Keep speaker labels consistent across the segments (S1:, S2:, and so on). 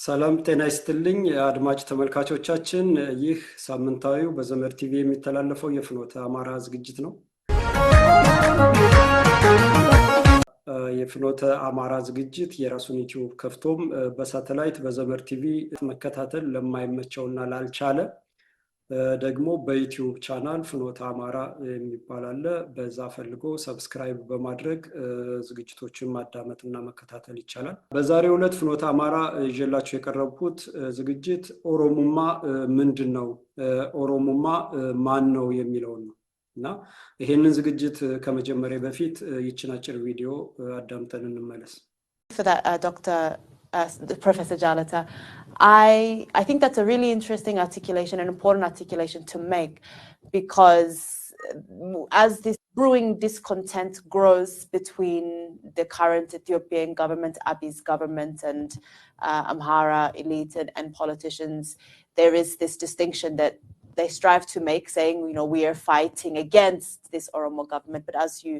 S1: ሰላም ጤና ይስጥልኝ አድማጭ ተመልካቾቻችን ይህ ሳምንታዊው በዘመድ ቲቪ የሚተላለፈው የፍኖተ አማራ ዝግጅት ነው። የፍኖተ አማራ ዝግጅት የራሱን ዩቲዩብ ከፍቶም በሳተላይት በዘመድ ቲቪ መከታተል ለማይመቸውና ላልቻለ ደግሞ በዩቲዩብ ቻናል ፍኖተ አማራ የሚባል አለ። በዛ ፈልጎ ሰብስክራይብ በማድረግ ዝግጅቶችን ማዳመጥና መከታተል ይቻላል። በዛሬው ዕለት ፍኖተ አማራ ይዤላችሁ የቀረብኩት ዝግጅት ኦሮሞማ ምንድነው፣ ኦሮሞማ ማን ነው የሚለውን ነው እና ይሄንን ዝግጅት ከመጀመሪያ በፊት ይችን አጭር ቪዲዮ አዳምጠን እንመለስ።
S2: Professor Jalata, I think that's a really interesting articulation, an important articulation to make, because as this brewing discontent grows between the current Ethiopian government, Abiy's government, and Amhara elite and politicians, there is this distinction that they strive to make, saying, we are fighting against this Oromo government, but as you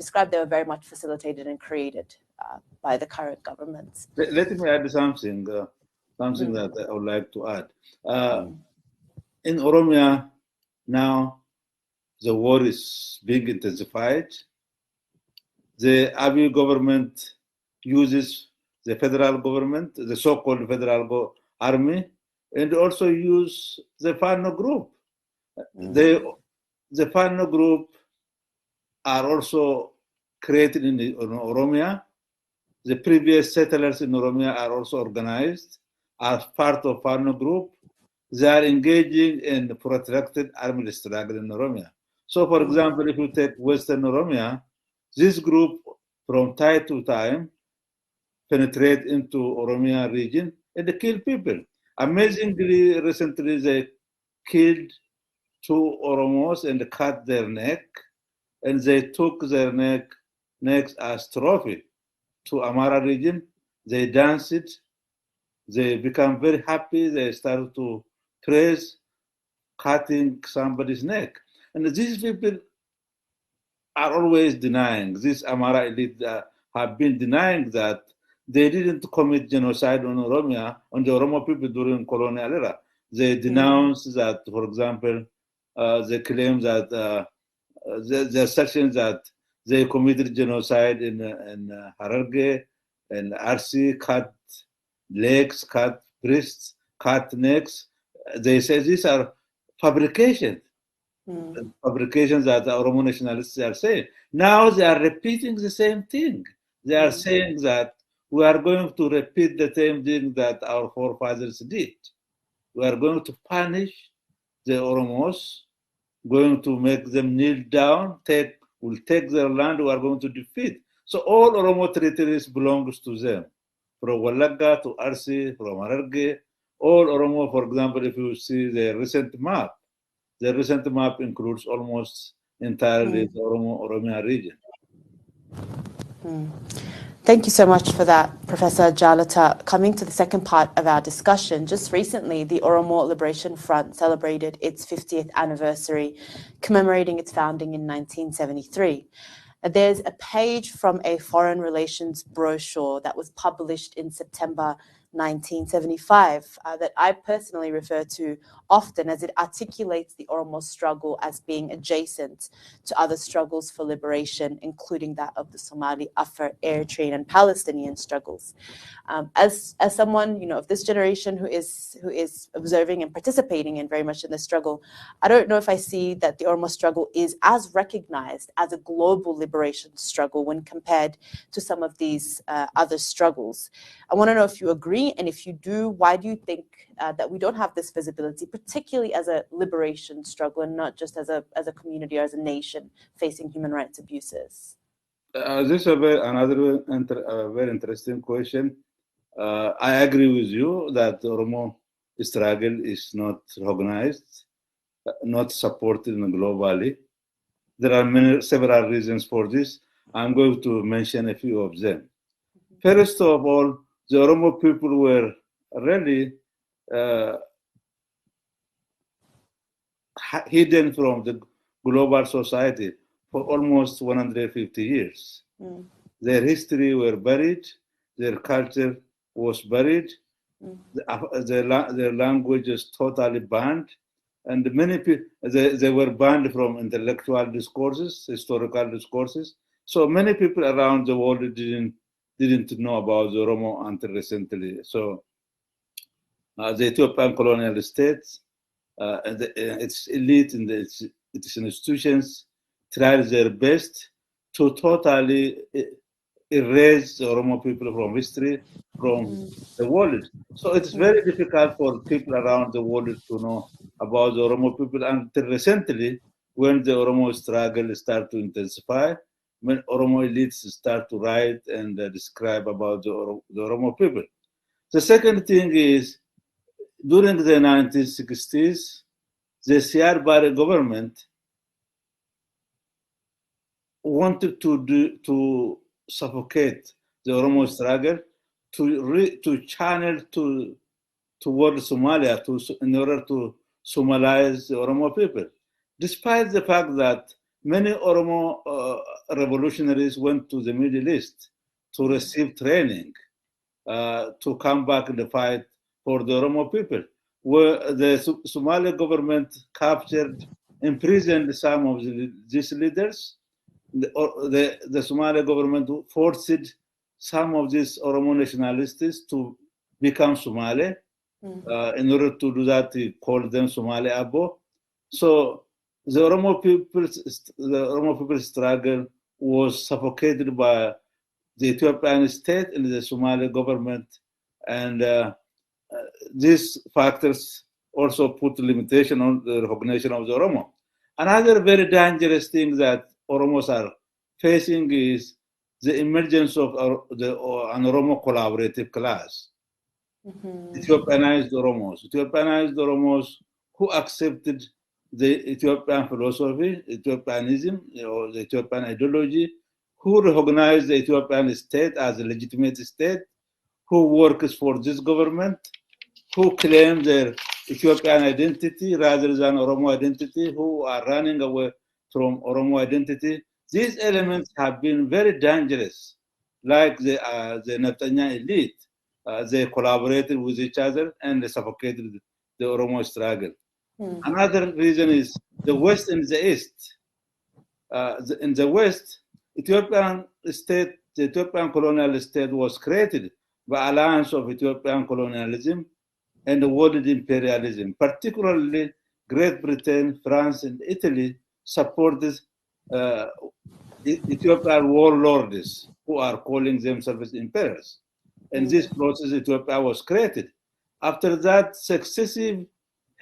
S2: described, they were very much facilitated and created by the current governments.
S3: Let me add something that I would like to add. In Oromia now, the war is being intensified. The Abiy government uses the federal government, the so-called federal army, and also use the Fano group. The Fano group are also created in Oromia. The previous settlers in Oromia are also organized as part of Fano group. They are engaging in protracted armed struggle in Oromia. So, for example, if you take Western Oromia, this group from time to time penetrate into Oromia region and they kill people. Amazingly, recently they killed 2 Oromos and cut their neck, and they took their necks as trophy to Amara region. They danced, they become very happy, they started to praise cutting somebody's neck. And these people are always denying, this Amara elite have been denying that they didn't commit genocide on Oromia, on the Oromo people during colonial era. They denounce that, for example, they claim that the assertion that they committed genocide in Hararge and Arsi, cut legs, cut breasts, cut necks. They say these are fabrications. Fabrications that the Oromo nationalists are saying. Now they are repeating the same thing. They are saying that we are going to repeat the same thing that our forefathers did. We are going to punish the Oromos, going to make them kneel down, will take their land, we are going to defeat. So all Oromo territories belongs to them. From Walaga to Arsi, from Hararge, all Oromo, for example, if you see the recent map includes almost entirely the Oromia region.
S2: Thank you so much for that, Professor Jalata. Coming to the second part of our discussion, just recently, the Oromo Liberation Front celebrated its 50th anniversary, commemorating its founding in 1973. There's a page from a foreign relations brochure that was published in September 1975 that I personally refer to often, as it articulates the Oromo struggle as being adjacent to other struggles for liberation, including that of the Somali, Afar, Eritrean, and Palestinian struggles. As someone of this generation who is observing and participating in very much in the struggle, I don't know if I see that the Oromo struggle is as recognized as a global liberation struggle when compared to some of these other struggles. I want to know if you agree, and if you do, why do you think that we don't have this visibility, particularly as a liberation struggle and not just as a community or as a nation facing human rights abuses?
S3: This is another very interesting question. I agree with you that the Oromo struggle is not recognized, not supported globally. There are several reasons for this. I'm going to mention a few of them. First of all, the Oromo people were really hidden from the global society for almost 150 years. Their history were buried, their culture was buried, their language is totally banned, and many people they were banned from intellectual discourses, historical discourses. So many people around the world didn't know about the Oromo until recently. So the Ethiopian colonial states, its elite and its institutions tried their best to totally erase the Oromo people from history, from the world. So it's very difficult for people around the world to know about the Oromo people until recently, when the Oromo struggle start to intensify, when Oromo elites start to write and describe about the Oromo people. The second thing is, during the 1960s, the Siad Barre government wanted to suffocate the Oromo struggle, to channel toward Somalia in order to Somalize the Oromo people, despite the fact that many Oromo revolutionaries went to the Middle East to receive training, to come back in the fight for the Oromo people, where the Somali government captured, imprisoned some of these leaders. The Somali government forced some of these Oromo nationalists to become Somali. In order to do that, he called them Somali Abo. So the Oromo people's struggle was suffocated by the Ethiopian state and the Somali government, and these factors also put limitation on the recognition of the Oromo. Another very dangerous thing that Oromos are facing is the emergence of an Oromo collaborative class. Ethiopianized Oromos who accepted the Ethiopian philosophy, Ethiopianism, or the Ethiopian ideology, who recognize the Ethiopian state as a legitimate state, who works for this government, who claim their Ethiopian identity rather than Oromo identity, who are running away from Oromo identity. These elements have been very dangerous, like the Neftanya elite. They collaborated with each other and they suffocated the Oromo struggle. Another reason is the West and the East. In the West, the Ethiopian colonial state was created by alliance of Ethiopian colonialism and the world imperialism. Particularly, Great Britain, France, and Italy supported Ethiopian warlords who are calling themselves emperors. And this process, Ethiopia was created. After that, successive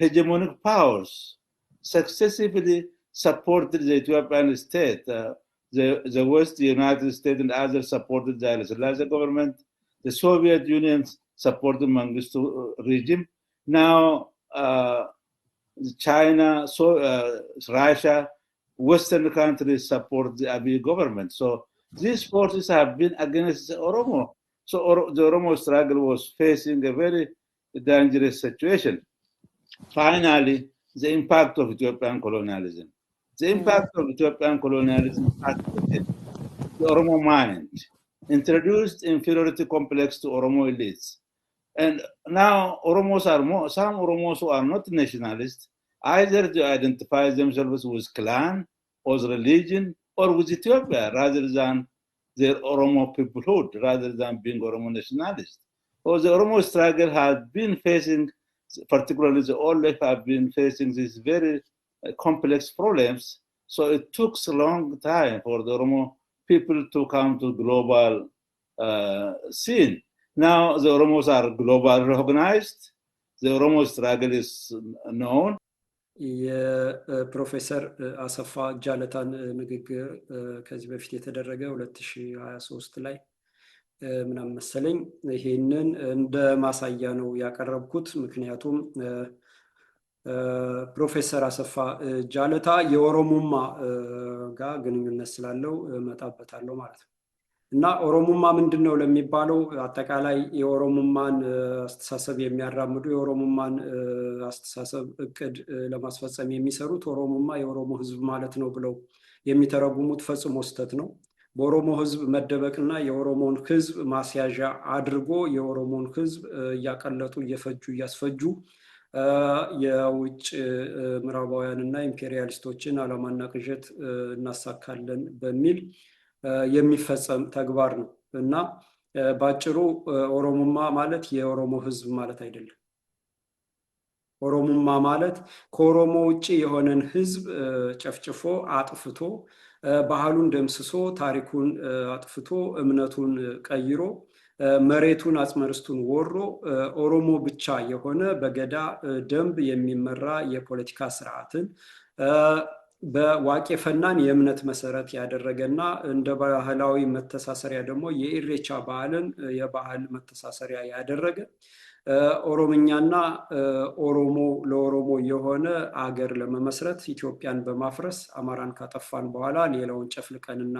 S3: hegemonic powers successively supported the Ethiopian state. The West, the United States, and others supported the Haile Selassie government. The Soviet Union supported Mengistu regime. Now, China, Russia, Western countries support the Abiy government. So these forces have been against the Oromo. So the Oromo struggle was facing a very dangerous situation. Finally, the impact of Ethiopian colonialism. The impact of Ethiopian colonialism activated the Oromo mind, introduced inferiority complex to Oromo elites. And now some Oromos who are not nationalists, either they identify themselves with clan or religion or with Ethiopia rather than their Oromo peoplehood, rather than being Oromo nationalists. So the Oromo struggle has been facing, particularly the old left, have been facing these very complex problems. So it took a long time for the Oromo people to come to global scene. Now the Oromos are globally recognized. The Oromo struggle is known.
S1: የፕሮፌሰር አሰፋ ጃለታን ንግግር ከዚህ በፊት የተደረገ 2023 ላይ ምናምን መሰለኝ ይሄንን እንደ ማሳያ ነው ያቀረብኩት። ምክንያቱም ፕሮፌሰር አሰፋ ጃለታ የኦሮሞማ ጋር ግንኙነት ስላለው መጣበታለሁ ማለት ነው። እና ኦሮሞማ ምንድነው ለሚባለው አጠቃላይ የኦሮሞማን አስተሳሰብ የሚያራምዱ የኦሮሞማን አስተሳሰብ እቅድ ለማስፈጸም የሚሰሩት ኦሮሞማ የኦሮሞ ህዝብ ማለት ነው ብለው የሚተረጉሙት ፈጽሞ ስህተት ነው። በኦሮሞ ህዝብ መደበቅና የኦሮሞን ህዝብ ማስያዣ አድርጎ የኦሮሞን ህዝብ እያቀለጡ እየፈጁ እያስፈጁ የውጭ ምዕራባውያንና ኢምፔሪያሊስቶችን ዓላማና ቅዠት እናሳካለን በሚል የሚፈጸም ተግባር ነው እና ባጭሩ ኦሮሞማ ማለት የኦሮሞ ህዝብ ማለት አይደለም። ኦሮሞማ ማለት ከኦሮሞ ውጭ የሆነን ህዝብ ጨፍጭፎ አጥፍቶ ባህሉን ደምስሶ ታሪኩን አጥፍቶ እምነቱን ቀይሮ መሬቱን አጽመርስቱን ወሮ ኦሮሞ ብቻ የሆነ በገዳ ደንብ የሚመራ የፖለቲካ ስርዓትን በዋቄ ፈናን የእምነት መሰረት ያደረገና እንደ ባህላዊ መተሳሰሪያ ደግሞ የኢሬቻ በዓልን የባህል መተሳሰሪያ ያደረገ ኦሮምኛና ኦሮሞ ለኦሮሞ የሆነ አገር ለመመስረት ኢትዮጵያን በማፍረስ አማራን ካጠፋን በኋላ ሌላውን ጨፍልቀንና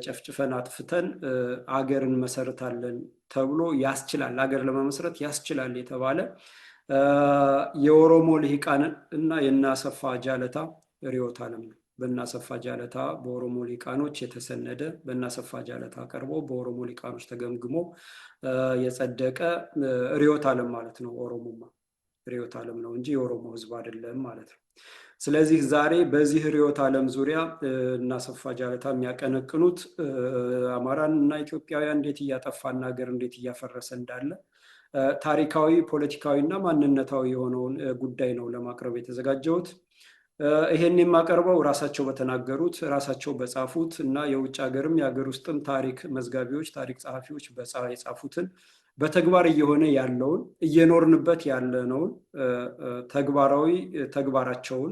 S1: ጨፍጭፈን አጥፍተን አገርን መሰረታለን ተብሎ ያስችላል፣ አገር ለመመስረት ያስችላል የተባለ የኦሮሞ ልሂቃን እና የናሰፋ ጃለታ ርዕዮተ ዓለም ነው። በናሰፋ ጃለታ በኦሮሞ ልሂቃኖች የተሰነደ በናሰፋ ጃለታ ቀርቦ በኦሮሞ ልሂቃኖች ተገምግሞ የጸደቀ ርዕዮተ ዓለም ማለት ነው። ኦሮሞማ ርዕዮተ ዓለም ነው እንጂ የኦሮሞ ህዝብ አይደለም ማለት ነው። ስለዚህ ዛሬ በዚህ ርዕዮተ ዓለም ዙሪያ እናሰፋ ጃለታ የሚያቀነቅኑት አማራን እና ኢትዮጵያውያን እንዴት እያጠፋና ሀገር እንዴት እያፈረሰ እንዳለ ታሪካዊ፣ ፖለቲካዊ እና ማንነታዊ የሆነውን ጉዳይ ነው ለማቅረብ የተዘጋጀሁት። ይሄን የማቀርበው ራሳቸው በተናገሩት ራሳቸው በጻፉት እና የውጭ ሀገርም የሀገር ውስጥም ታሪክ መዝጋቢዎች ታሪክ ጸሐፊዎች የጻፉትን በተግባር እየሆነ ያለውን እየኖርንበት ያለነውን ተግባራዊ ተግባራቸውን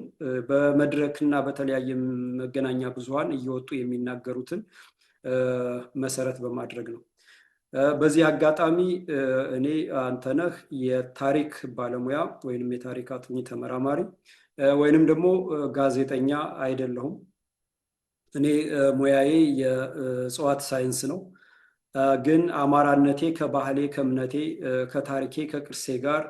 S1: በመድረክና በተለያየ መገናኛ ብዙሃን እየወጡ የሚናገሩትን መሰረት በማድረግ ነው። በዚህ አጋጣሚ እኔ አንተነህ የታሪክ ባለሙያ ወይንም የታሪክ አጥኚ ተመራማሪ ወይንም ደግሞ ጋዜጠኛ አይደለሁም። እኔ ሙያዬ የእጽዋት ሳይንስ ነው። ግን አማራነቴ ከባህሌ ከእምነቴ ከታሪኬ ከቅርሴ ጋር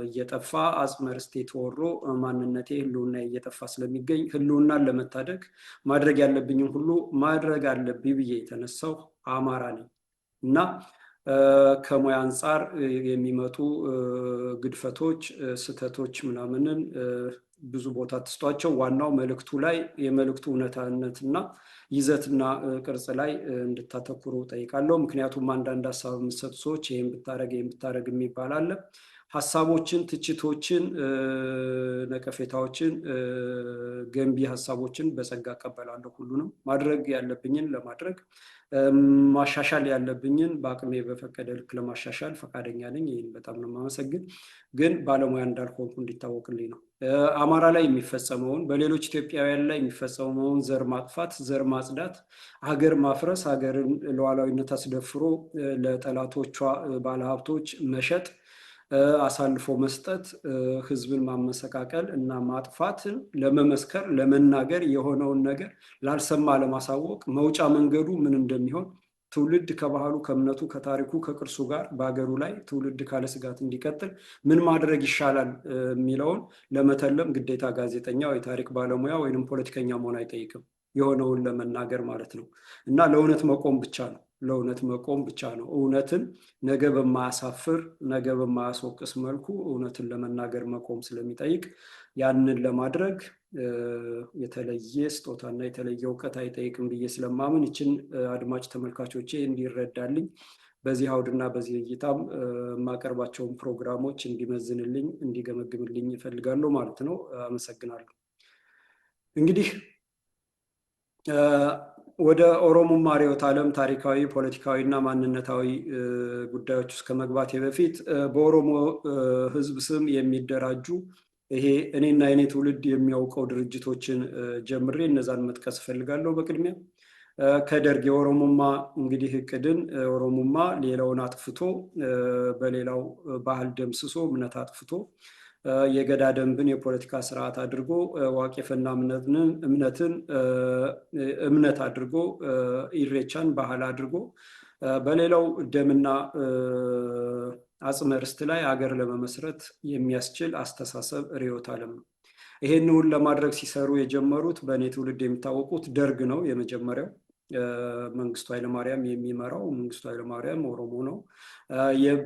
S1: እየጠፋ አጽመ ርስቴ ተወሮ ማንነቴ ህልውና እየጠፋ ስለሚገኝ ህልውናን ለመታደግ ማድረግ ያለብኝን ሁሉ ማድረግ አለብኝ ብዬ የተነሳው አማራ ነኝ እና ከሙያ አንጻር የሚመጡ ግድፈቶች ስህተቶች ምናምንን ብዙ ቦታ ትስጧቸው። ዋናው መልእክቱ ላይ የመልእክቱ እውነታነትና ይዘትና ቅርጽ ላይ እንድታተኩሩ ጠይቃለሁ። ምክንያቱም አንዳንድ ሀሳብ የምትሰጡ ሰዎች ይህን ብታረግ የሚባል አለ። ሀሳቦችን፣ ትችቶችን፣ ነቀፌታዎችን፣ ገንቢ ሀሳቦችን በጸጋ እቀበላለሁ። ሁሉንም ማድረግ ያለብኝን ለማድረግ ማሻሻል ያለብኝን በአቅሜ በፈቀደ ልክ ለማሻሻል ፈቃደኛ ነኝ። ይህን በጣም ነው የማመሰግን። ግን ባለሙያ እንዳልሆንኩ እንዲታወቅልኝ ነው። አማራ ላይ የሚፈጸመውን በሌሎች ኢትዮጵያውያን ላይ የሚፈጸመውን ዘር ማጥፋት፣ ዘር ማጽዳት፣ ሀገር ማፍረስ፣ ሀገርን ሉዓላዊነት አስደፍሮ ለጠላቶቿ ባለሀብቶች መሸጥ፣ አሳልፎ መስጠት፣ ህዝብን ማመሰቃቀል እና ማጥፋትን ለመመስከር ለመናገር የሆነውን ነገር ላልሰማ ለማሳወቅ መውጫ መንገዱ ምን እንደሚሆን ትውልድ ከባህሉ ከእምነቱ ከታሪኩ ከቅርሱ ጋር በሀገሩ ላይ ትውልድ ካለ ስጋት እንዲቀጥል ምን ማድረግ ይሻላል የሚለውን ለመተለም ግዴታ ጋዜጠኛ ወይ ታሪክ ባለሙያ ወይንም ፖለቲከኛ መሆን አይጠይቅም። የሆነውን ለመናገር ማለት ነው እና ለእውነት መቆም ብቻ ነው። ለእውነት መቆም ብቻ ነው። እውነትን ነገ በማያሳፍር ነገ በማያስወቅስ መልኩ እውነትን ለመናገር መቆም ስለሚጠይቅ ያንን ለማድረግ የተለየ ስጦታና የተለየ እውቀት አይጠይቅም ብዬ ስለማምን ይችን አድማጭ ተመልካቾቼ እንዲረዳልኝ በዚህ አውድና በዚህ እይታም የማቀርባቸውን ፕሮግራሞች እንዲመዝንልኝ እንዲገመግምልኝ እፈልጋለሁ ማለት ነው። አመሰግናለሁ። እንግዲህ ወደ ኦሮሞማ ርዕዮተ ዓለም ታሪካዊ፣ ፖለቲካዊ እና ማንነታዊ ጉዳዮች ውስጥ ከመግባቴ በፊት በኦሮሞ ህዝብ ስም የሚደራጁ ይሄ እኔና የኔ ትውልድ የሚያውቀው ድርጅቶችን ጀምሬ እነዛን መጥቀስ እፈልጋለሁ። በቅድሚያ ከደርግ የኦሮሞማ እንግዲህ እቅድን ኦሮሞማ ሌላውን አጥፍቶ በሌላው ባህል ደምስሶ እምነት አጥፍቶ የገዳ ደንብን የፖለቲካ ስርዓት አድርጎ ዋቄ ፈና እምነትን እምነት አድርጎ ኢሬቻን ባህል አድርጎ በሌላው ደምና አጽመ ርስት ላይ ሀገር ለመመስረት የሚያስችል አስተሳሰብ ርዕዮተ ዓለም ነው። ይሄንን ለማድረግ ሲሰሩ የጀመሩት በእኔ ትውልድ የሚታወቁት ደርግ ነው የመጀመሪያው። መንግስቱ ኃይለማርያም የሚመራው መንግስቱ ኃይለማርያም ኦሮሞ ነው።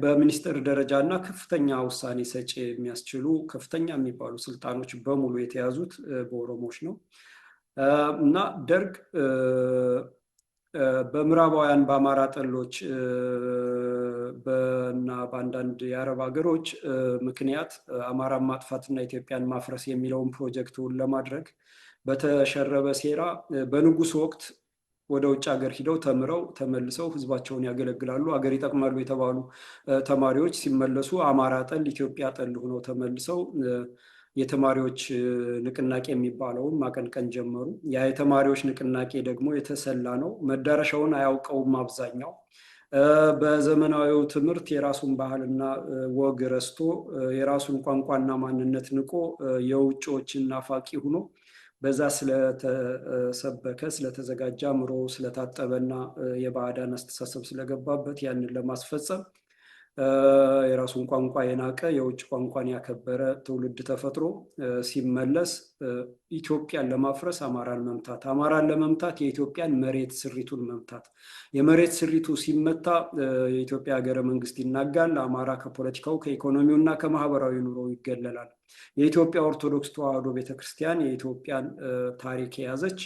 S1: በሚኒስትር ደረጃ እና ከፍተኛ ውሳኔ ሰጪ የሚያስችሉ ከፍተኛ የሚባሉ ስልጣኖች በሙሉ የተያዙት በኦሮሞዎች ነው እና ደርግ በምዕራባውያን በአማራ ጠሎች እና በአንዳንድ የአረብ ሀገሮች ምክንያት አማራን ማጥፋትና ኢትዮጵያን ማፍረስ የሚለውን ፕሮጀክቱን ለማድረግ በተሸረበ ሴራ በንጉሱ ወቅት ወደ ውጭ ሀገር ሂደው ተምረው ተመልሰው ህዝባቸውን ያገለግላሉ፣ ሀገር ይጠቅማሉ የተባሉ ተማሪዎች ሲመለሱ አማራ ጠል ኢትዮጵያ ጠል ሆነው ተመልሰው የተማሪዎች ንቅናቄ የሚባለውን ማቀንቀን ጀመሩ። ያ የተማሪዎች ንቅናቄ ደግሞ የተሰላ ነው። መዳረሻውን አያውቀውም አብዛኛው። በዘመናዊው ትምህርት የራሱን ባህልና ወግ ረስቶ የራሱን ቋንቋና ማንነት ንቆ የውጭዎችን ናፋቂ ሆኖ በዛ ስለተሰበከ ስለተዘጋጀ አእምሮ ስለታጠበና የባዕዳን አስተሳሰብ ስለገባበት ያንን ለማስፈጸም የራሱን ቋንቋ የናቀ የውጭ ቋንቋን ያከበረ ትውልድ ተፈጥሮ ሲመለስ ኢትዮጵያን ለማፍረስ አማራን መምታት፣ አማራን ለመምታት የኢትዮጵያን መሬት ስሪቱን መምታት። የመሬት ስሪቱ ሲመታ የኢትዮጵያ ሀገረ መንግስት ይናጋል። አማራ ከፖለቲካው ከኢኮኖሚው እና ከማህበራዊ ኑሮ ይገለላል። የኢትዮጵያ ኦርቶዶክስ ተዋሕዶ ቤተክርስቲያን የኢትዮጵያን ታሪክ የያዘች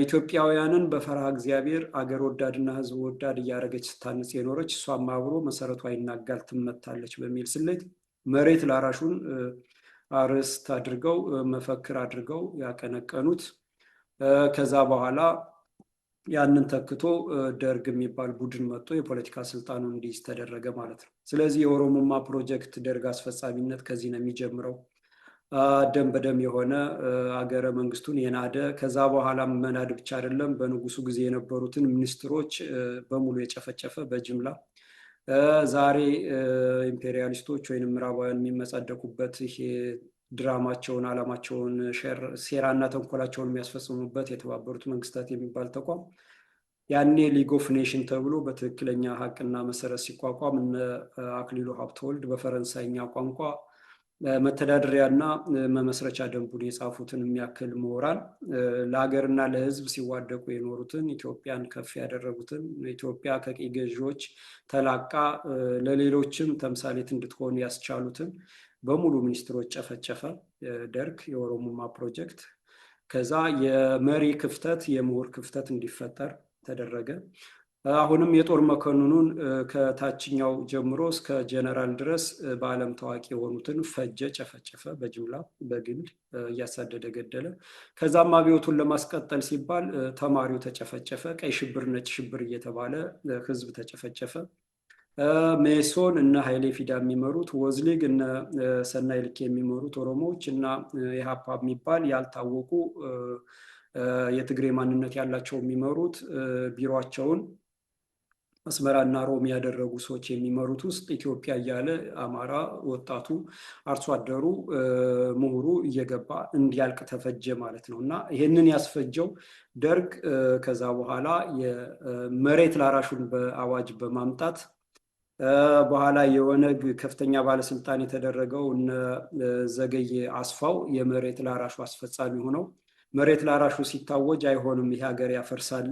S1: ኢትዮጵያውያንን በፈርሃ እግዚአብሔር አገር ወዳድና ህዝብ ወዳድ እያደረገች ስታንጽ የኖረች እሷም አብሮ መሰረቷ ይናጋል፣ ትመታለች በሚል ስሌት መሬት ላራሹን አርዕስት አድርገው መፈክር አድርገው ያቀነቀኑት። ከዛ በኋላ ያንን ተክቶ ደርግ የሚባል ቡድን መጥቶ የፖለቲካ ስልጣኑን እንዲይዝ ተደረገ ማለት ነው። ስለዚህ የኦሮሞማ ፕሮጀክት ደርግ አስፈጻሚነት ከዚህ ነው የሚጀምረው። ደም በደም የሆነ አገረ መንግስቱን የናደ ከዛ በኋላ መናድ ብቻ አይደለም፣ በንጉሱ ጊዜ የነበሩትን ሚኒስትሮች በሙሉ የጨፈጨፈ በጅምላ ዛሬ ኢምፔሪያሊስቶች ወይም ምዕራባውያን የሚመጻደቁበት ይሄ ድራማቸውን አላማቸውን ሴራና ተንኮላቸውን የሚያስፈጽሙበት የተባበሩት መንግስታት የሚባል ተቋም ያኔ ሊግ ኦፍ ኔሽን ተብሎ በትክክለኛ ሀቅና መሰረት ሲቋቋም እነ አክሊሉ ሀብተወልድ በፈረንሳይኛ ቋንቋ መተዳደሪያና መመስረቻ ደንቡን የጻፉትን የሚያክል ምሁራን ለሀገርና ለህዝብ ሲዋደቁ የኖሩትን ኢትዮጵያን ከፍ ያደረጉትን ኢትዮጵያ ከቅኝ ገዢዎች ተላቃ ለሌሎችም ተምሳሌት እንድትሆን ያስቻሉትን በሙሉ ሚኒስትሮች ጨፈጨፈ ደርግ የኦሮሞማ ፕሮጀክት። ከዛ የመሪ ክፍተት የምሁር ክፍተት እንዲፈጠር ተደረገ። አሁንም የጦር መኮንኑን ከታችኛው ጀምሮ እስከ ጀነራል ድረስ በዓለም ታዋቂ የሆኑትን ፈጀ፣ ጨፈጨፈ፣ በጅምላ በግንድ እያሳደደ ገደለ። ከዛም አብዮቱን ለማስቀጠል ሲባል ተማሪው ተጨፈጨፈ። ቀይ ሽብር፣ ነጭ ሽብር እየተባለ ህዝብ ተጨፈጨፈ። ሜሶን እነ ኃይሌ ፊዳ የሚመሩት፣ ወዝሊግ እነ ሰናይ ልክ የሚመሩት ኦሮሞዎች እና ኢሃፓ የሚባል ያልታወቁ የትግሬ ማንነት ያላቸው የሚመሩት ቢሮቸውን አስመራና ሮም ያደረጉ ሰዎች የሚመሩት ውስጥ ኢትዮጵያ እያለ አማራ ወጣቱ፣ አርሶ አደሩ፣ ምሁሩ እየገባ እንዲያልቅ ተፈጀ ማለት ነው። እና ይህንን ያስፈጀው ደርግ ከዛ በኋላ የመሬት ላራሹን በአዋጅ በማምጣት በኋላ የኦነግ ከፍተኛ ባለስልጣን የተደረገው እነ ዘገየ አስፋው የመሬት ላራሹ አስፈጻሚ ሆነው መሬት ላራሹ ሲታወጅ አይሆንም ይሄ ሀገር ያፈርሳል፣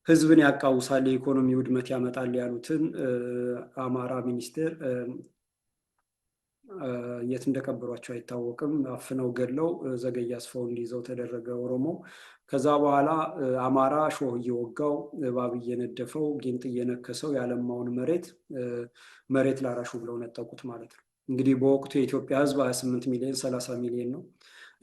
S1: ህዝብን ያቃውሳል፣ የኢኮኖሚ ውድመት ያመጣል ያሉትን አማራ ሚኒስቴር የት እንደቀበሯቸው አይታወቅም አፍነው ገድለው ዘገየ አስፋው እንዲይዘው ተደረገ ኦሮሞ። ከዛ በኋላ አማራ ሾህ እየወጋው እባብ እየነደፈው ጊንጥ እየነከሰው ያለማውን መሬት ላራሹ ብለው ነጠቁት ማለት ነው። እንግዲህ በወቅቱ የኢትዮጵያ ህዝብ 28 ሚሊዮን 30 ሚሊዮን ነው።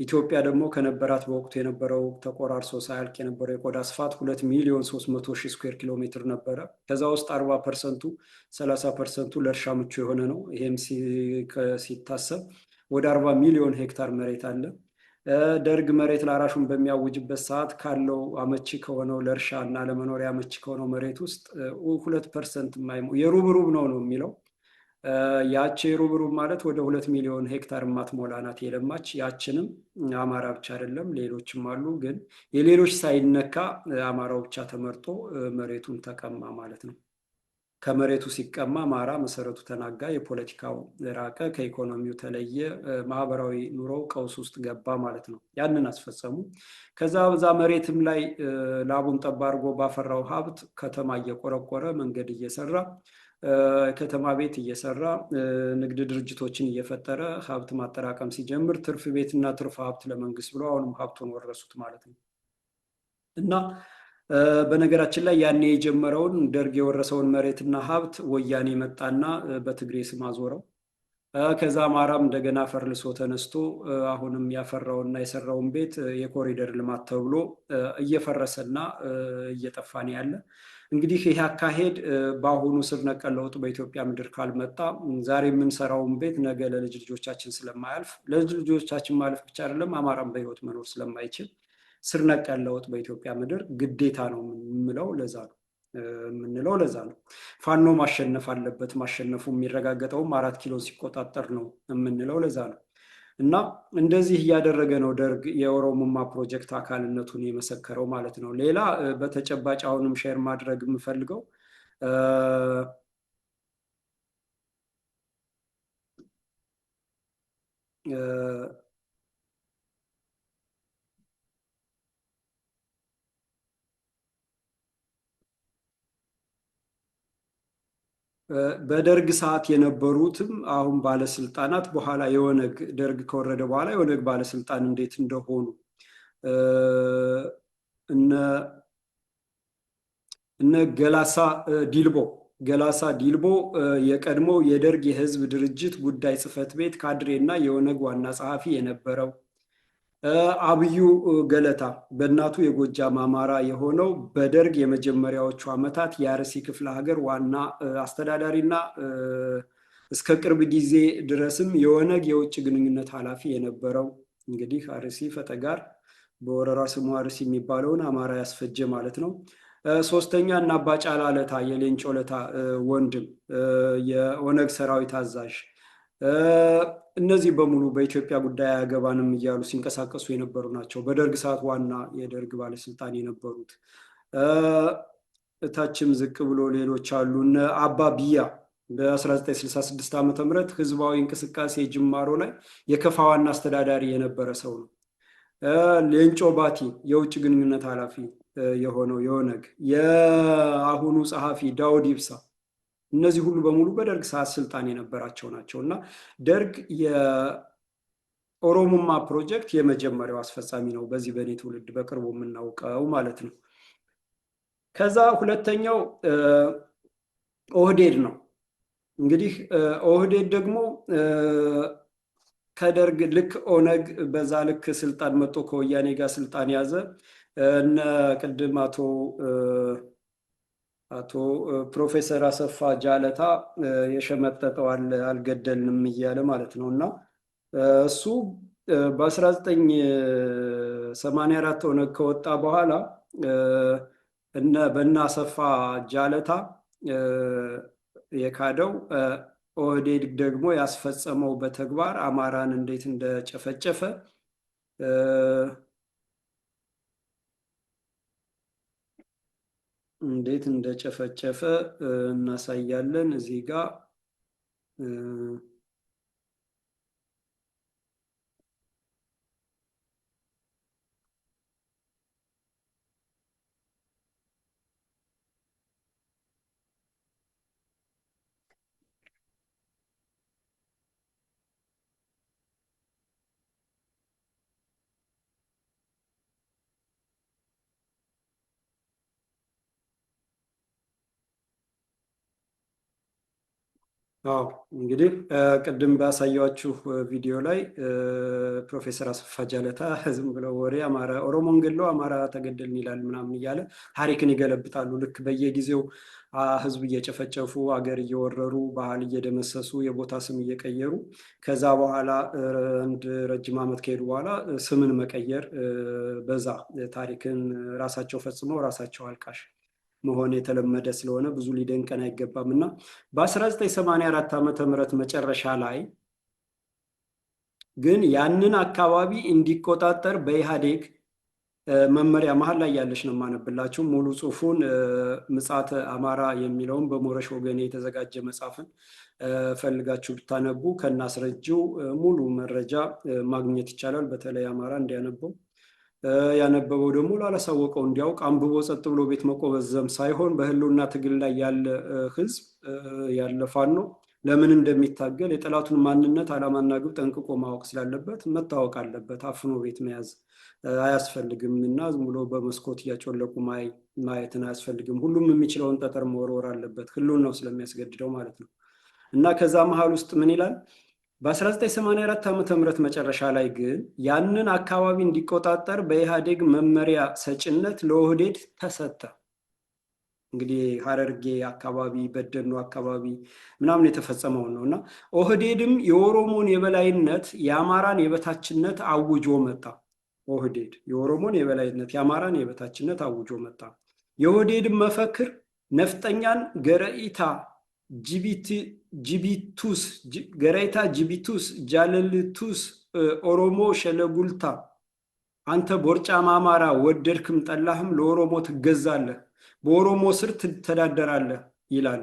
S1: ኢትዮጵያ ደግሞ ከነበራት በወቅቱ የነበረው ተቆራርሶ ሳያልቅ የነበረው የቆዳ ስፋት 2 ሚሊዮን 300 ሺህ ስኩዌር ኪሎ ሜትር ነበረ። ከዛ ውስጥ 40%ቱ 30%ቱ ለእርሻ ምቹ የሆነ ነው። ይሄም ሲታሰብ ወደ 40 ሚሊዮን ሄክታር መሬት አለ። ደርግ መሬት ላራሹን በሚያውጅበት ሰዓት ካለው አመቺ ከሆነው ለእርሻ እና ለመኖሪያ አመቺ ከሆነው መሬት ውስጥ 2% የሩብ ነው የሚለው። ያቺ የሩብ ማለት ወደ 2 ሚሊዮን ሄክታር ማትሞላ ናት የለማች። ያችንም አማራ ብቻ አይደለም ሌሎችም አሉ፣ ግን የሌሎች ሳይነካ አማራው ብቻ ተመርጦ መሬቱን ተቀማ ማለት ነው። ከመሬቱ ሲቀማ አማራ መሰረቱ ተናጋ፣ የፖለቲካው ራቀ፣ ከኢኮኖሚው ተለየ፣ ማህበራዊ ኑሮው ቀውስ ውስጥ ገባ ማለት ነው። ያንን አስፈጸሙ። ከዛ በዛ መሬትም ላይ ላቡን ጠብ አድርጎ ባፈራው ሀብት ከተማ እየቆረቆረ መንገድ እየሰራ ከተማ ቤት እየሰራ ንግድ ድርጅቶችን እየፈጠረ ሀብት ማጠራቀም ሲጀምር ትርፍ ቤትና ትርፍ ሀብት ለመንግስት ብሎ አሁንም ሀብቱን ወረሱት ማለት ነው። እና በነገራችን ላይ ያኔ የጀመረውን ደርግ የወረሰውን መሬትና ሀብት ወያኔ መጣና በትግሬ ስም አዞረው። ከዛ አማራም እንደገና ፈርልሶ ተነስቶ አሁንም ያፈራውና የሰራውን ቤት የኮሪደር ልማት ተብሎ እየፈረሰና እየጠፋ ነው ያለ። እንግዲህ ይህ አካሄድ በአሁኑ ስር ነቀል ለውጥ በኢትዮጵያ ምድር ካልመጣ ዛሬ የምንሰራውን ቤት ነገ ለልጅ ልጆቻችን ስለማያልፍ፣ ለልጅ ልጆቻችን ማለፍ ብቻ አይደለም አማራም በህይወት መኖር ስለማይችል ስር ነቀል ለውጥ በኢትዮጵያ ምድር ግዴታ ነው የምንለው ለዛ ነው። ፋኖ ማሸነፍ አለበት። ማሸነፉ የሚረጋገጠውም 4 ኪሎ ሲቆጣጠር ነው የምንለው ለዛ ነው። እና እንደዚህ እያደረገ ነው ደርግ የኦሮሞማ ፕሮጀክት አካልነቱን የመሰከረው ማለት ነው። ሌላ በተጨባጭ አሁንም ሼር ማድረግ የምፈልገው በደርግ ሰዓት የነበሩትም አሁን ባለስልጣናት በኋላ የኦነግ ደርግ ከወረደ በኋላ የኦነግ ባለስልጣን እንዴት እንደሆኑ እነ ገላሳ ዲልቦ የቀድሞ የደርግ የህዝብ ድርጅት ጉዳይ ጽህፈት ቤት ካድሬና የኦነግ ዋና ጸሐፊ የነበረው አብዩ ገለታ በእናቱ የጎጃም አማራ የሆነው በደርግ የመጀመሪያዎቹ ዓመታት የአርሲ ክፍለ ሀገር ዋና አስተዳዳሪና እስከ ቅርብ ጊዜ ድረስም የኦነግ የውጭ ግንኙነት ኃላፊ የነበረው እንግዲህ አርሲ ፈጠጋር በወረራ ስሙ አርሲ የሚባለውን አማራ ያስፈጀ ማለት ነው። ሶስተኛ እና አባ ጫላ ለታ የሌንጮ ለታ ወንድም የኦነግ ሰራዊት አዛዥ እነዚህ በሙሉ በኢትዮጵያ ጉዳይ አያገባንም እያሉ ሲንቀሳቀሱ የነበሩ ናቸው። በደርግ ሰዓት ዋና የደርግ ባለስልጣን የነበሩት እታችም ዝቅ ብሎ ሌሎች አሉ። እነ አባ ቢያ በ1966 ዓ.ም ህዝባዊ እንቅስቃሴ ጅማሮ ላይ የከፋ ዋና አስተዳዳሪ የነበረ ሰው ነው። ሌንጮ ባቲ የውጭ ግንኙነት ኃላፊ የሆነው የኦነግ የአሁኑ ጸሐፊ ዳውድ ኢብሳ እነዚህ ሁሉ በሙሉ በደርግ ሰዓት ስልጣን የነበራቸው ናቸው። እና ደርግ የኦሮሞማ ፕሮጀክት የመጀመሪያው አስፈጻሚ ነው በዚህ በእኔ ትውልድ በቅርቡ የምናውቀው ማለት ነው። ከዛ ሁለተኛው ኦህዴድ ነው። እንግዲህ ኦህዴድ ደግሞ ከደርግ ልክ ኦነግ በዛ ልክ ስልጣን መጥቶ ከወያኔ ጋር ስልጣን ያዘ። እነ ቅድም አቶ ፕሮፌሰር አሰፋ ጃለታ የሸመጠጠው አልገደልንም እያለ ማለት ነው። እና እሱ በ1984 ኦነግ ከወጣ በኋላ በእነ አሰፋ ጃለታ የካደው ኦህዴድ ደግሞ ያስፈጸመው በተግባር አማራን እንዴት እንደጨፈጨፈ እናሳያለን እዚህ ጋር። እንግዲህ ቅድም ባሳያችሁ ቪዲዮ ላይ ፕሮፌሰር አሰፋ ጃለታ ዝም ብለው ወሬ አማራ ኦሮሞን ገለው አማራ ተገደልን ይላል ምናምን እያለ ታሪክን ይገለብጣሉ። ልክ በየጊዜው ህዝብ እየጨፈጨፉ አገር እየወረሩ ባህል እየደመሰሱ የቦታ ስም እየቀየሩ ከዛ በኋላ አንድ ረጅም ዓመት ከሄዱ በኋላ ስምን መቀየር በዛ ታሪክን ራሳቸው ፈጽመው ራሳቸው አልቃሽ መሆን የተለመደ ስለሆነ ብዙ ሊደንቀን አይገባም። እና በ1984 ዓመተ ምህረት መጨረሻ ላይ ግን ያንን አካባቢ እንዲቆጣጠር በኢህአዴግ መመሪያ መሀል ላይ ያለች ነው ማነብላችሁ። ሙሉ ጽሁፉን ምጽአተ አማራ የሚለውን በሞረሽ ወገኔ የተዘጋጀ መጽሐፍን ፈልጋችሁ ብታነቡ ከናስረጂው ሙሉ መረጃ ማግኘት ይቻላል። በተለይ አማራ እንዲያነበው ያነበበው ደግሞ ላላሳወቀው እንዲያውቅ አንብቦ ጸጥ ብሎ ቤት መቆበዘም ሳይሆን በህልውና ትግል ላይ ያለ ህዝብ ያለ ፋኖ ለምን እንደሚታገል የጠላቱን ማንነት ዓላማና ግብ ጠንቅቆ ማወቅ ስላለበት መታወቅ አለበት። አፍኖ ቤት መያዝ አያስፈልግም እና ዝም ብሎ በመስኮት እያጮለቁ ማየትን አያስፈልግም። ሁሉም የሚችለውን ጠጠር መወርወር አለበት፣ ህልውናው ስለሚያስገድደው ማለት ነው። እና ከዛ መሃል ውስጥ ምን ይላል? በ1984 ዓ.ም መጨረሻ ላይ ግን ያንን አካባቢ እንዲቆጣጠር በኢህአዴግ መመሪያ ሰጭነት ለኦህዴድ ተሰጠ። እንግዲህ ሀረርጌ አካባቢ በደኖ አካባቢ ምናምን የተፈጸመውን ነው። እና ኦህዴድም የኦሮሞን የበላይነት የአማራን የበታችነት አውጆ መጣ። ኦህዴድ የኦሮሞን የበላይነት የአማራን የበታችነት አውጆ መጣ። የኦህዴድም መፈክር ነፍጠኛን ገረኢታ ጂቢቱስ ገረኢታ ጂቢቱስ ጃለልቱስ ኦሮሞ ሸለጉልታ፣ አንተ ቦርጫም አማራ ወደድክም ጠላህም ለኦሮሞ ትገዛለህ፣ በኦሮሞ ስር ትተዳደራለህ ይላል።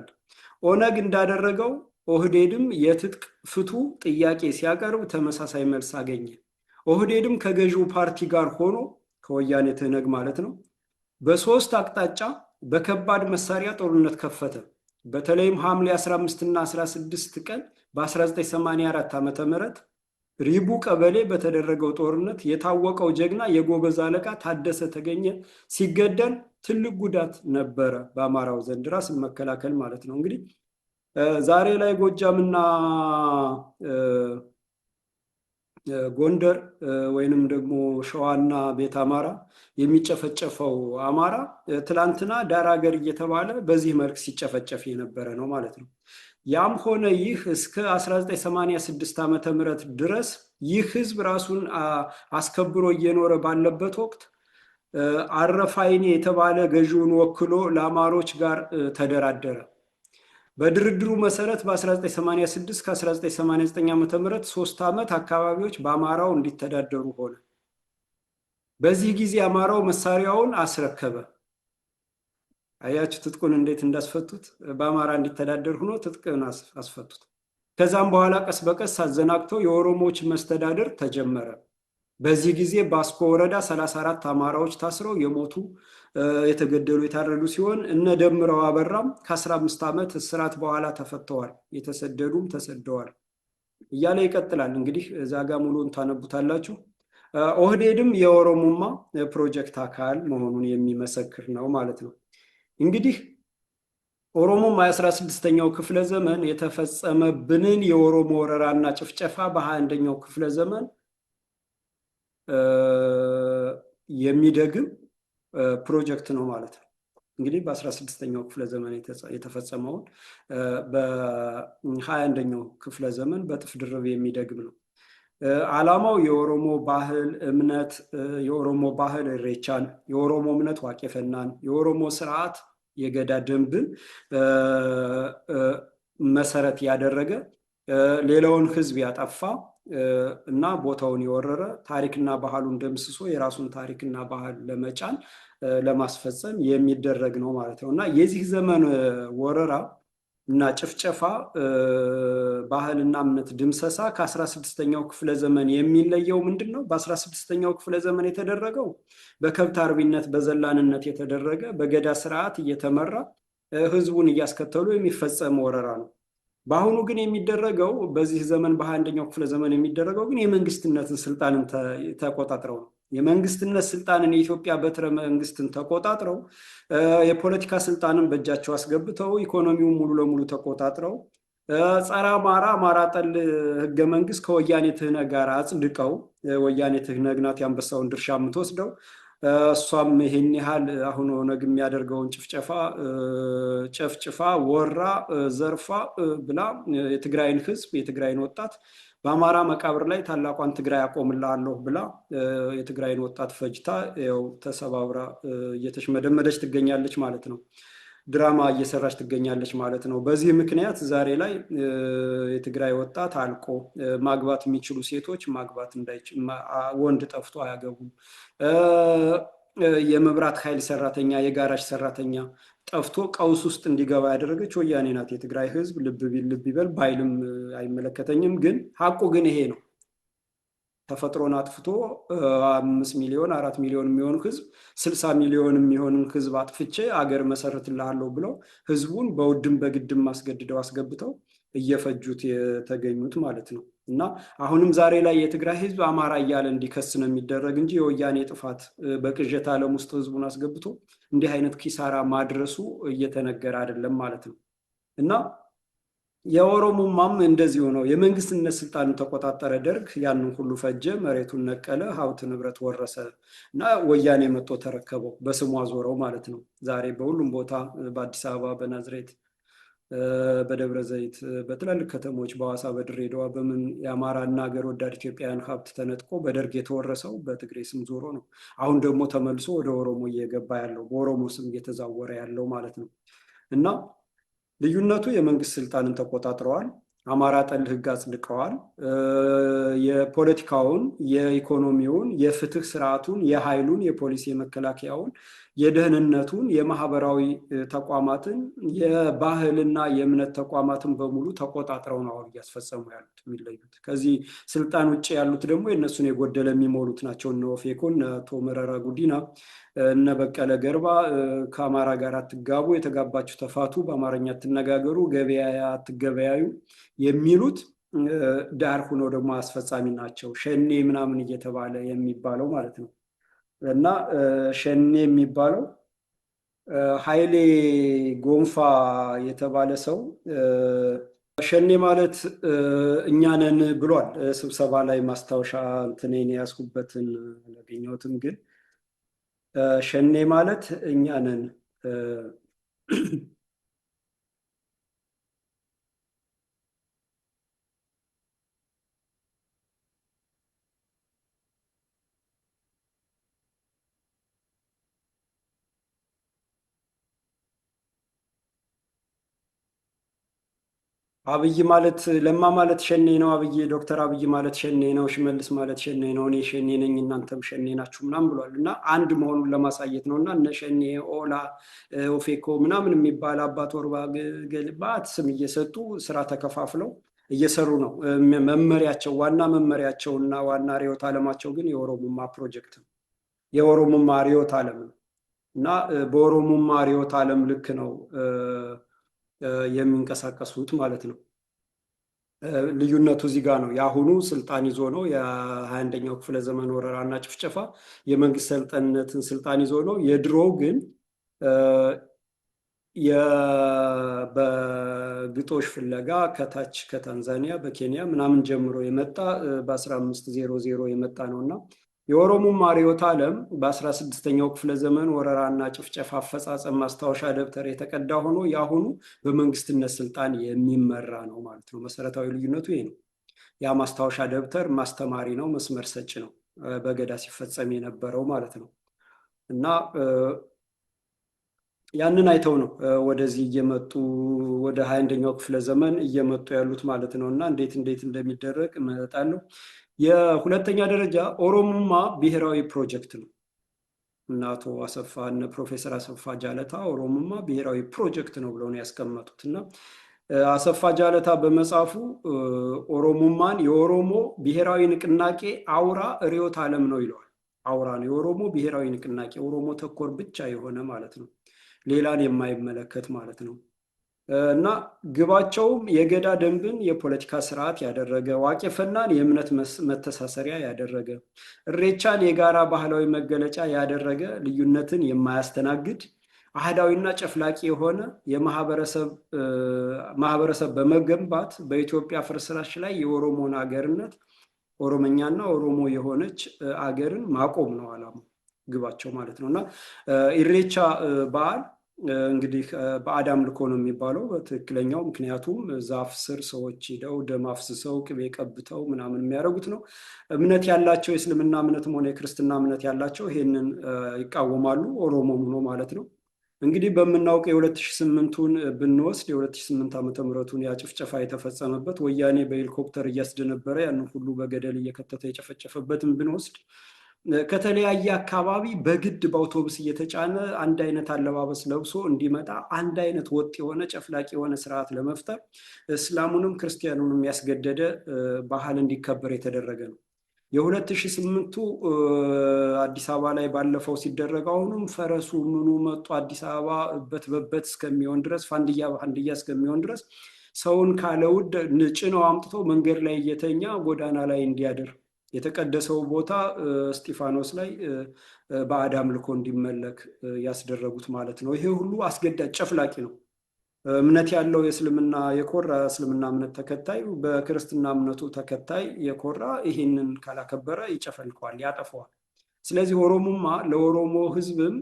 S1: ኦነግ እንዳደረገው ኦህዴድም የትጥቅ ፍቱ ጥያቄ ሲያቀርብ ተመሳሳይ መልስ አገኘ። ኦህዴድም ከገዢው ፓርቲ ጋር ሆኖ ከወያኔ ትህነግ ማለት ነው በሶስት አቅጣጫ በከባድ መሳሪያ ጦርነት ከፈተ። በተለይም ሐምሌ 15 እና 16 ቀን በ1984 ዓ.ም ሪቡ ቀበሌ በተደረገው ጦርነት የታወቀው ጀግና የጎበዝ አለቃ ታደሰ ተገኘ ሲገደል ትልቅ ጉዳት ነበረ በአማራው ዘንድ ራስን መከላከል ማለት ነው። እንግዲህ ዛሬ ላይ ጎጃምና ጎንደር ወይንም ደግሞ ሸዋና ቤት አማራ የሚጨፈጨፈው አማራ ትላንትና ዳር ሀገር እየተባለ በዚህ መልክ ሲጨፈጨፍ የነበረ ነው ማለት ነው። ያም ሆነ ይህ እስከ 1986 ዓመተ ምህረት ድረስ ይህ ህዝብ ራሱን አስከብሮ እየኖረ ባለበት ወቅት አረፋይኔ የተባለ ገዢውን ወክሎ ለአማሮች ጋር ተደራደረ። በድርድሩ መሰረት በ1986 ከ1989 ዓመተ ምህረት 3 ዓመት አካባቢዎች በአማራው እንዲተዳደሩ ሆነ። በዚህ ጊዜ አማራው መሳሪያውን አስረከበ። አያችሁ ትጥቁን እንዴት እንዳስፈቱት። በአማራ እንዲተዳደር ሆኖ ትጥቅን አስፈቱት። ከዛም በኋላ ቀስ በቀስ አዘናግተው የኦሮሞዎች መስተዳደር ተጀመረ። በዚህ ጊዜ በአስኮ ወረዳ 34 አማራዎች ታስረው የሞቱ የተገደሉ የታረዱ ሲሆን እነ ደምረው አበራም ከ15 ዓመት እስራት በኋላ ተፈተዋል። የተሰደዱም ተሰደዋል እያለ ይቀጥላል። እንግዲህ እዛ ጋ ሙሉን ታነቡታላችሁ። ኦህዴድም የኦሮሞማ ፕሮጀክት አካል መሆኑን የሚመሰክር ነው ማለት ነው። እንግዲህ ኦሮሞማ የ16ኛው ክፍለ ዘመን የተፈጸመብንን የኦሮሞ ወረራና ጭፍጨፋ በ21ኛው ክፍለ ዘመን የሚደግም ፕሮጀክት ነው ማለት ነው። እንግዲህ በ16ኛው ክፍለ ዘመን የተፈጸመውን በ21ኛው ክፍለ ዘመን በጥፍ ድርብ የሚደግም ነው። ዓላማው የኦሮሞ ባህል እምነት፣ የኦሮሞ ባህል ኢሬቻን፣ የኦሮሞ እምነት ዋቄፈናን፣ የኦሮሞ ስርዓት የገዳ ደንብን መሰረት ያደረገ ሌላውን ህዝብ ያጠፋ እና ቦታውን የወረረ ታሪክና ባህሉን ደምስሶ የራሱን ታሪክና ባህል ለመጫን ለማስፈጸም የሚደረግ ነው ማለት ነው። እና የዚህ ዘመን ወረራ እና ጭፍጨፋ ባህልና እምነት ድምሰሳ ከ16ኛው ክፍለ ዘመን የሚለየው ምንድን ነው? በ16ኛው ክፍለ ዘመን የተደረገው በከብት አርቢነት በዘላንነት የተደረገ በገዳ ስርዓት እየተመራ ህዝቡን እያስከተሉ የሚፈጸም ወረራ ነው። በአሁኑ ግን የሚደረገው በዚህ ዘመን በ21ኛው ክፍለ ዘመን የሚደረገው ግን የመንግስትነትን ስልጣንን ተቆጣጥረው ነው። የመንግስትነት ስልጣንን የኢትዮጵያ በትረ መንግስትን ተቆጣጥረው የፖለቲካ ስልጣንን በእጃቸው አስገብተው ኢኮኖሚውን ሙሉ ለሙሉ ተቆጣጥረው ጸረ አማራ አማራ ጠል ህገ መንግስት ከወያኔ ትህነግ ጋር አጽድቀው ወያኔ ትህነግ ናት የአንበሳውን ድርሻ የምትወስደው። እሷም ይሄን ያህል አሁን ኦነግ የሚያደርገውን ጭፍጨፋ ጨፍጭፋ ወራ ዘርፋ ብላ የትግራይን ህዝብ የትግራይን ወጣት በአማራ መቃብር ላይ ታላቋን ትግራይ አቆምላለሁ ብላ የትግራይን ወጣት ፈጅታ ያው ተሰባብራ እየተሽመደመደች ትገኛለች ማለት ነው። ድራማ እየሰራች ትገኛለች ማለት ነው። በዚህ ምክንያት ዛሬ ላይ የትግራይ ወጣት አልቆ ማግባት የሚችሉ ሴቶች ማግባት እንዳይችሉ ወንድ ጠፍቶ አያገቡም። የመብራት ኃይል ሰራተኛ የጋራጅ ሰራተኛ ጠፍቶ ቀውስ ውስጥ እንዲገባ ያደረገች ወያኔ ናት። የትግራይ ህዝብ ልብ ቢል ልብ ይበል ባይልም አይመለከተኝም፣ ግን ሀቁ ግን ይሄ ነው። ተፈጥሮን አጥፍቶ 5 ሚሊዮን 4 ሚሊዮን የሚሆን ህዝብ 60 ሚሊዮን የሚሆን ህዝብ አጥፍቼ አገር መሰረትልሃለሁ ብለው ህዝቡን በውድም በግድም አስገድደው አስገብተው እየፈጁት የተገኙት ማለት ነው። እና አሁንም ዛሬ ላይ የትግራይ ህዝብ አማራ እያለ እንዲከስ ነው የሚደረግ እንጂ የወያኔ ጥፋት በቅዠት ዓለም ውስጥ ህዝቡን አስገብቶ እንዲህ አይነት ኪሳራ ማድረሱ እየተነገረ አይደለም ማለት ነው። እና የኦሮሞማም እንደዚሁ ነው። የመንግስትነት ስልጣንን ተቆጣጠረ ደርግ፣ ያንን ሁሉ ፈጀ፣ መሬቱን ነቀለ፣ ሀብት ንብረት ወረሰ እና ወያኔ መጥቶ ተረከበው፣ በስሙ አዞረው ማለት ነው። ዛሬ በሁሉም ቦታ በአዲስ አበባ፣ በናዝሬት፣ በደብረ ዘይት፣ በትላልቅ ከተሞች፣ በሐዋሳ፣ በድሬዳዋ በምን የአማራና ሀገር ወዳድ ኢትዮጵያውያን ሀብት ተነጥቆ በደርግ የተወረሰው በትግሬ ስም ዞሮ ነው። አሁን ደግሞ ተመልሶ ወደ ኦሮሞ እየገባ ያለው በኦሮሞ ስም እየተዛወረ ያለው ማለት ነው። እና ልዩነቱ የመንግስት ስልጣንን ተቆጣጥረዋል። አማራ ጠል ህግ አጽድቀዋል። የፖለቲካውን፣ የኢኮኖሚውን፣ የፍትህ ስርዓቱን፣ የኃይሉን፣ የፖሊስ፣ የመከላከያውን፣ የደህንነቱን፣ የማህበራዊ ተቋማትን፣ የባህልና የእምነት ተቋማትን በሙሉ ተቆጣጥረው ነው እያስፈጸሙ ያሉት። የሚለዩት ከዚህ ስልጣን ውጭ ያሉት ደግሞ የእነሱን የጎደለ የሚሞሉት ናቸው። እነ ኦፌኮ፣ እነ አቶ መረራ ጉዲና፣ እነ በቀለ ገርባ ከአማራ ጋር አትጋቡ፣ የተጋባችሁ ተፋቱ፣ በአማርኛ አትነጋገሩ፣ ገበያ አትገበያዩ የሚሉት ዳር ሆኖ ደግሞ አስፈጻሚ ናቸው። ሸኔ ምናምን እየተባለ የሚባለው ማለት ነው። እና ሸኔ የሚባለው ኃይሌ ጎንፋ የተባለ ሰው ሸኔ ማለት እኛ ነን ብሏል። ስብሰባ ላይ ማስታወሻ እንትኔን ያስኩበትን አላገኘሁትም፣ ግን ሸኔ ማለት እኛ ነን አብይ ማለት ለማ ማለት ሸኔ ነው። አብይ ዶክተር አብይ ማለት ሸኔ ነው። ሽመልስ ማለት ሸኔ ነው። እኔ ሸኔ ነኝ፣ እናንተም ሸኔ ናችሁ ምናምን ብሏል። እና አንድ መሆኑን ለማሳየት ነው። እና እነ ሸኔ፣ ኦላ፣ ኦፌኮ ምናምን የሚባል አባት ወርባ ገልባት ስም እየሰጡ ስራ ተከፋፍለው እየሰሩ ነው። መመሪያቸው ዋና መመሪያቸው እና ዋና ርዕዮተ ዓለማቸው ግን የኦሮሞማ ፕሮጀክት ነው። የኦሮሞማ ርዕዮተ ዓለም ነው። እና በኦሮሞማ ርዕዮተ ዓለም ልክ ነው የሚንቀሳቀሱት ማለት ነው። ልዩነቱ እዚህ ጋር ነው። የአሁኑ ስልጣን ይዞ ነው። የ21ኛው ክፍለ ዘመን ወረራና ጭፍጨፋ የመንግስት ሰልጣንነትን ስልጣን ይዞ ነው። የድሮው ግን በግጦሽ ፍለጋ ከታች ከታንዛኒያ በኬንያ ምናምን ጀምሮ የመጣ በ1500 የመጣ ነው እና የኦሮሞማ ርዕዮተ ዓለም በ16ኛው ክፍለ ዘመን ወረራና ጭፍጨፋ አፈጻጸም ማስታወሻ ደብተር የተቀዳ ሆኖ የአሁኑ በመንግስትነት ስልጣን የሚመራ ነው ማለት ነው። መሰረታዊ ልዩነቱ ይሄ ነው። ያ ማስታወሻ ደብተር ማስተማሪ ነው፣ መስመር ሰጭ ነው፣ በገዳ ሲፈጸም የነበረው ማለት ነው። እና ያንን አይተው ነው ወደዚህ እየመጡ ወደ 21ኛው ክፍለ ዘመን እየመጡ ያሉት ማለት ነው። እና እንዴት እንደሚደረግ እመጣለሁ። የሁለተኛ ደረጃ ኦሮሞማ ብሔራዊ ፕሮጀክት ነው። እና አቶ አሰፋ እነ ፕሮፌሰር አሰፋ ጃለታ ኦሮሞማ ብሔራዊ ፕሮጀክት ነው ብለው ነው ያስቀመጡት። እና አሰፋ ጃለታ በመጽሐፉ ኦሮሞማን የኦሮሞ ብሔራዊ ንቅናቄ አውራ ርዕዮተ ዓለም ነው ይለዋል። አውራ ነው የኦሮሞ ብሔራዊ ንቅናቄ፣ ኦሮሞ ተኮር ብቻ የሆነ ማለት ነው፣ ሌላን የማይመለከት ማለት ነው። እና ግባቸውም የገዳ ደንብን የፖለቲካ ስርዓት ያደረገ፣ ዋቄፈናን የእምነት መተሳሰሪያ ያደረገ፣ እሬቻን የጋራ ባህላዊ መገለጫ ያደረገ፣ ልዩነትን የማያስተናግድ አህዳዊና ጨፍላቂ የሆነ ማህበረሰብ በመገንባት በኢትዮጵያ ፍርስራሽ ላይ የኦሮሞን አገርነት ኦሮመኛና ኦሮሞ የሆነች አገርን ማቆም ነው ዓላማው፣ ግባቸው ማለት ነው። እና ኢሬቻ በዓል እንግዲህ በአድ አምልኮ ነው የሚባለው በትክክለኛው፣ ምክንያቱም ዛፍ ስር ሰዎች ሄደው ደም አፍስሰው ቅቤ ቀብተው ምናምን የሚያደርጉት ነው። እምነት ያላቸው የእስልምና እምነትም ሆነ የክርስትና እምነት ያላቸው ይሄንን ይቃወማሉ፣ ኦሮሞም ሆኖ ማለት ነው። እንግዲህ በመናውቀው የ2008ቱን ብንወስድ የ2008 ዓመተ ምህረቱን ያጭፍጨፋ የተፈጸመበት ወያኔ በሄሊኮፕተር እያስደነበረ ያን ሁሉ በገደል እየከተተ የጨፈጨፈበትን ብንወስድ ከተለያየ አካባቢ በግድ በአውቶቡስ እየተጫነ አንድ አይነት አለባበስ ለብሶ እንዲመጣ አንድ አይነት ወጥ የሆነ ጨፍላቂ የሆነ ስርዓት ለመፍጠር እስላሙንም ክርስቲያኑንም ያስገደደ ባህል እንዲከበር የተደረገ ነው። የ2008ቱ አዲስ አበባ ላይ ባለፈው ሲደረግ አሁንም ፈረሱ ምኑ መጡ አዲስ አበባ በትበበት እስከሚሆን ድረስ ፋንድያ እስከሚሆን ድረስ ሰውን ካለውድ ጭነው አምጥቶ መንገድ ላይ እየተኛ ጎዳና ላይ እንዲያድር የተቀደሰው ቦታ እስጢፋኖስ ላይ ባዕድ አምልኮ እንዲመለክ ያስደረጉት ማለት ነው። ይሄ ሁሉ አስገዳጅ ጨፍላቂ ነው። እምነት ያለው የእስልምና የኮራ እስልምና እምነት ተከታይ በክርስትና እምነቱ ተከታይ የኮራ ይህንን ካላከበረ ይጨፈልቀዋል፣ ያጠፈዋል። ስለዚህ ኦሮሞማ ለኦሮሞ ህዝብም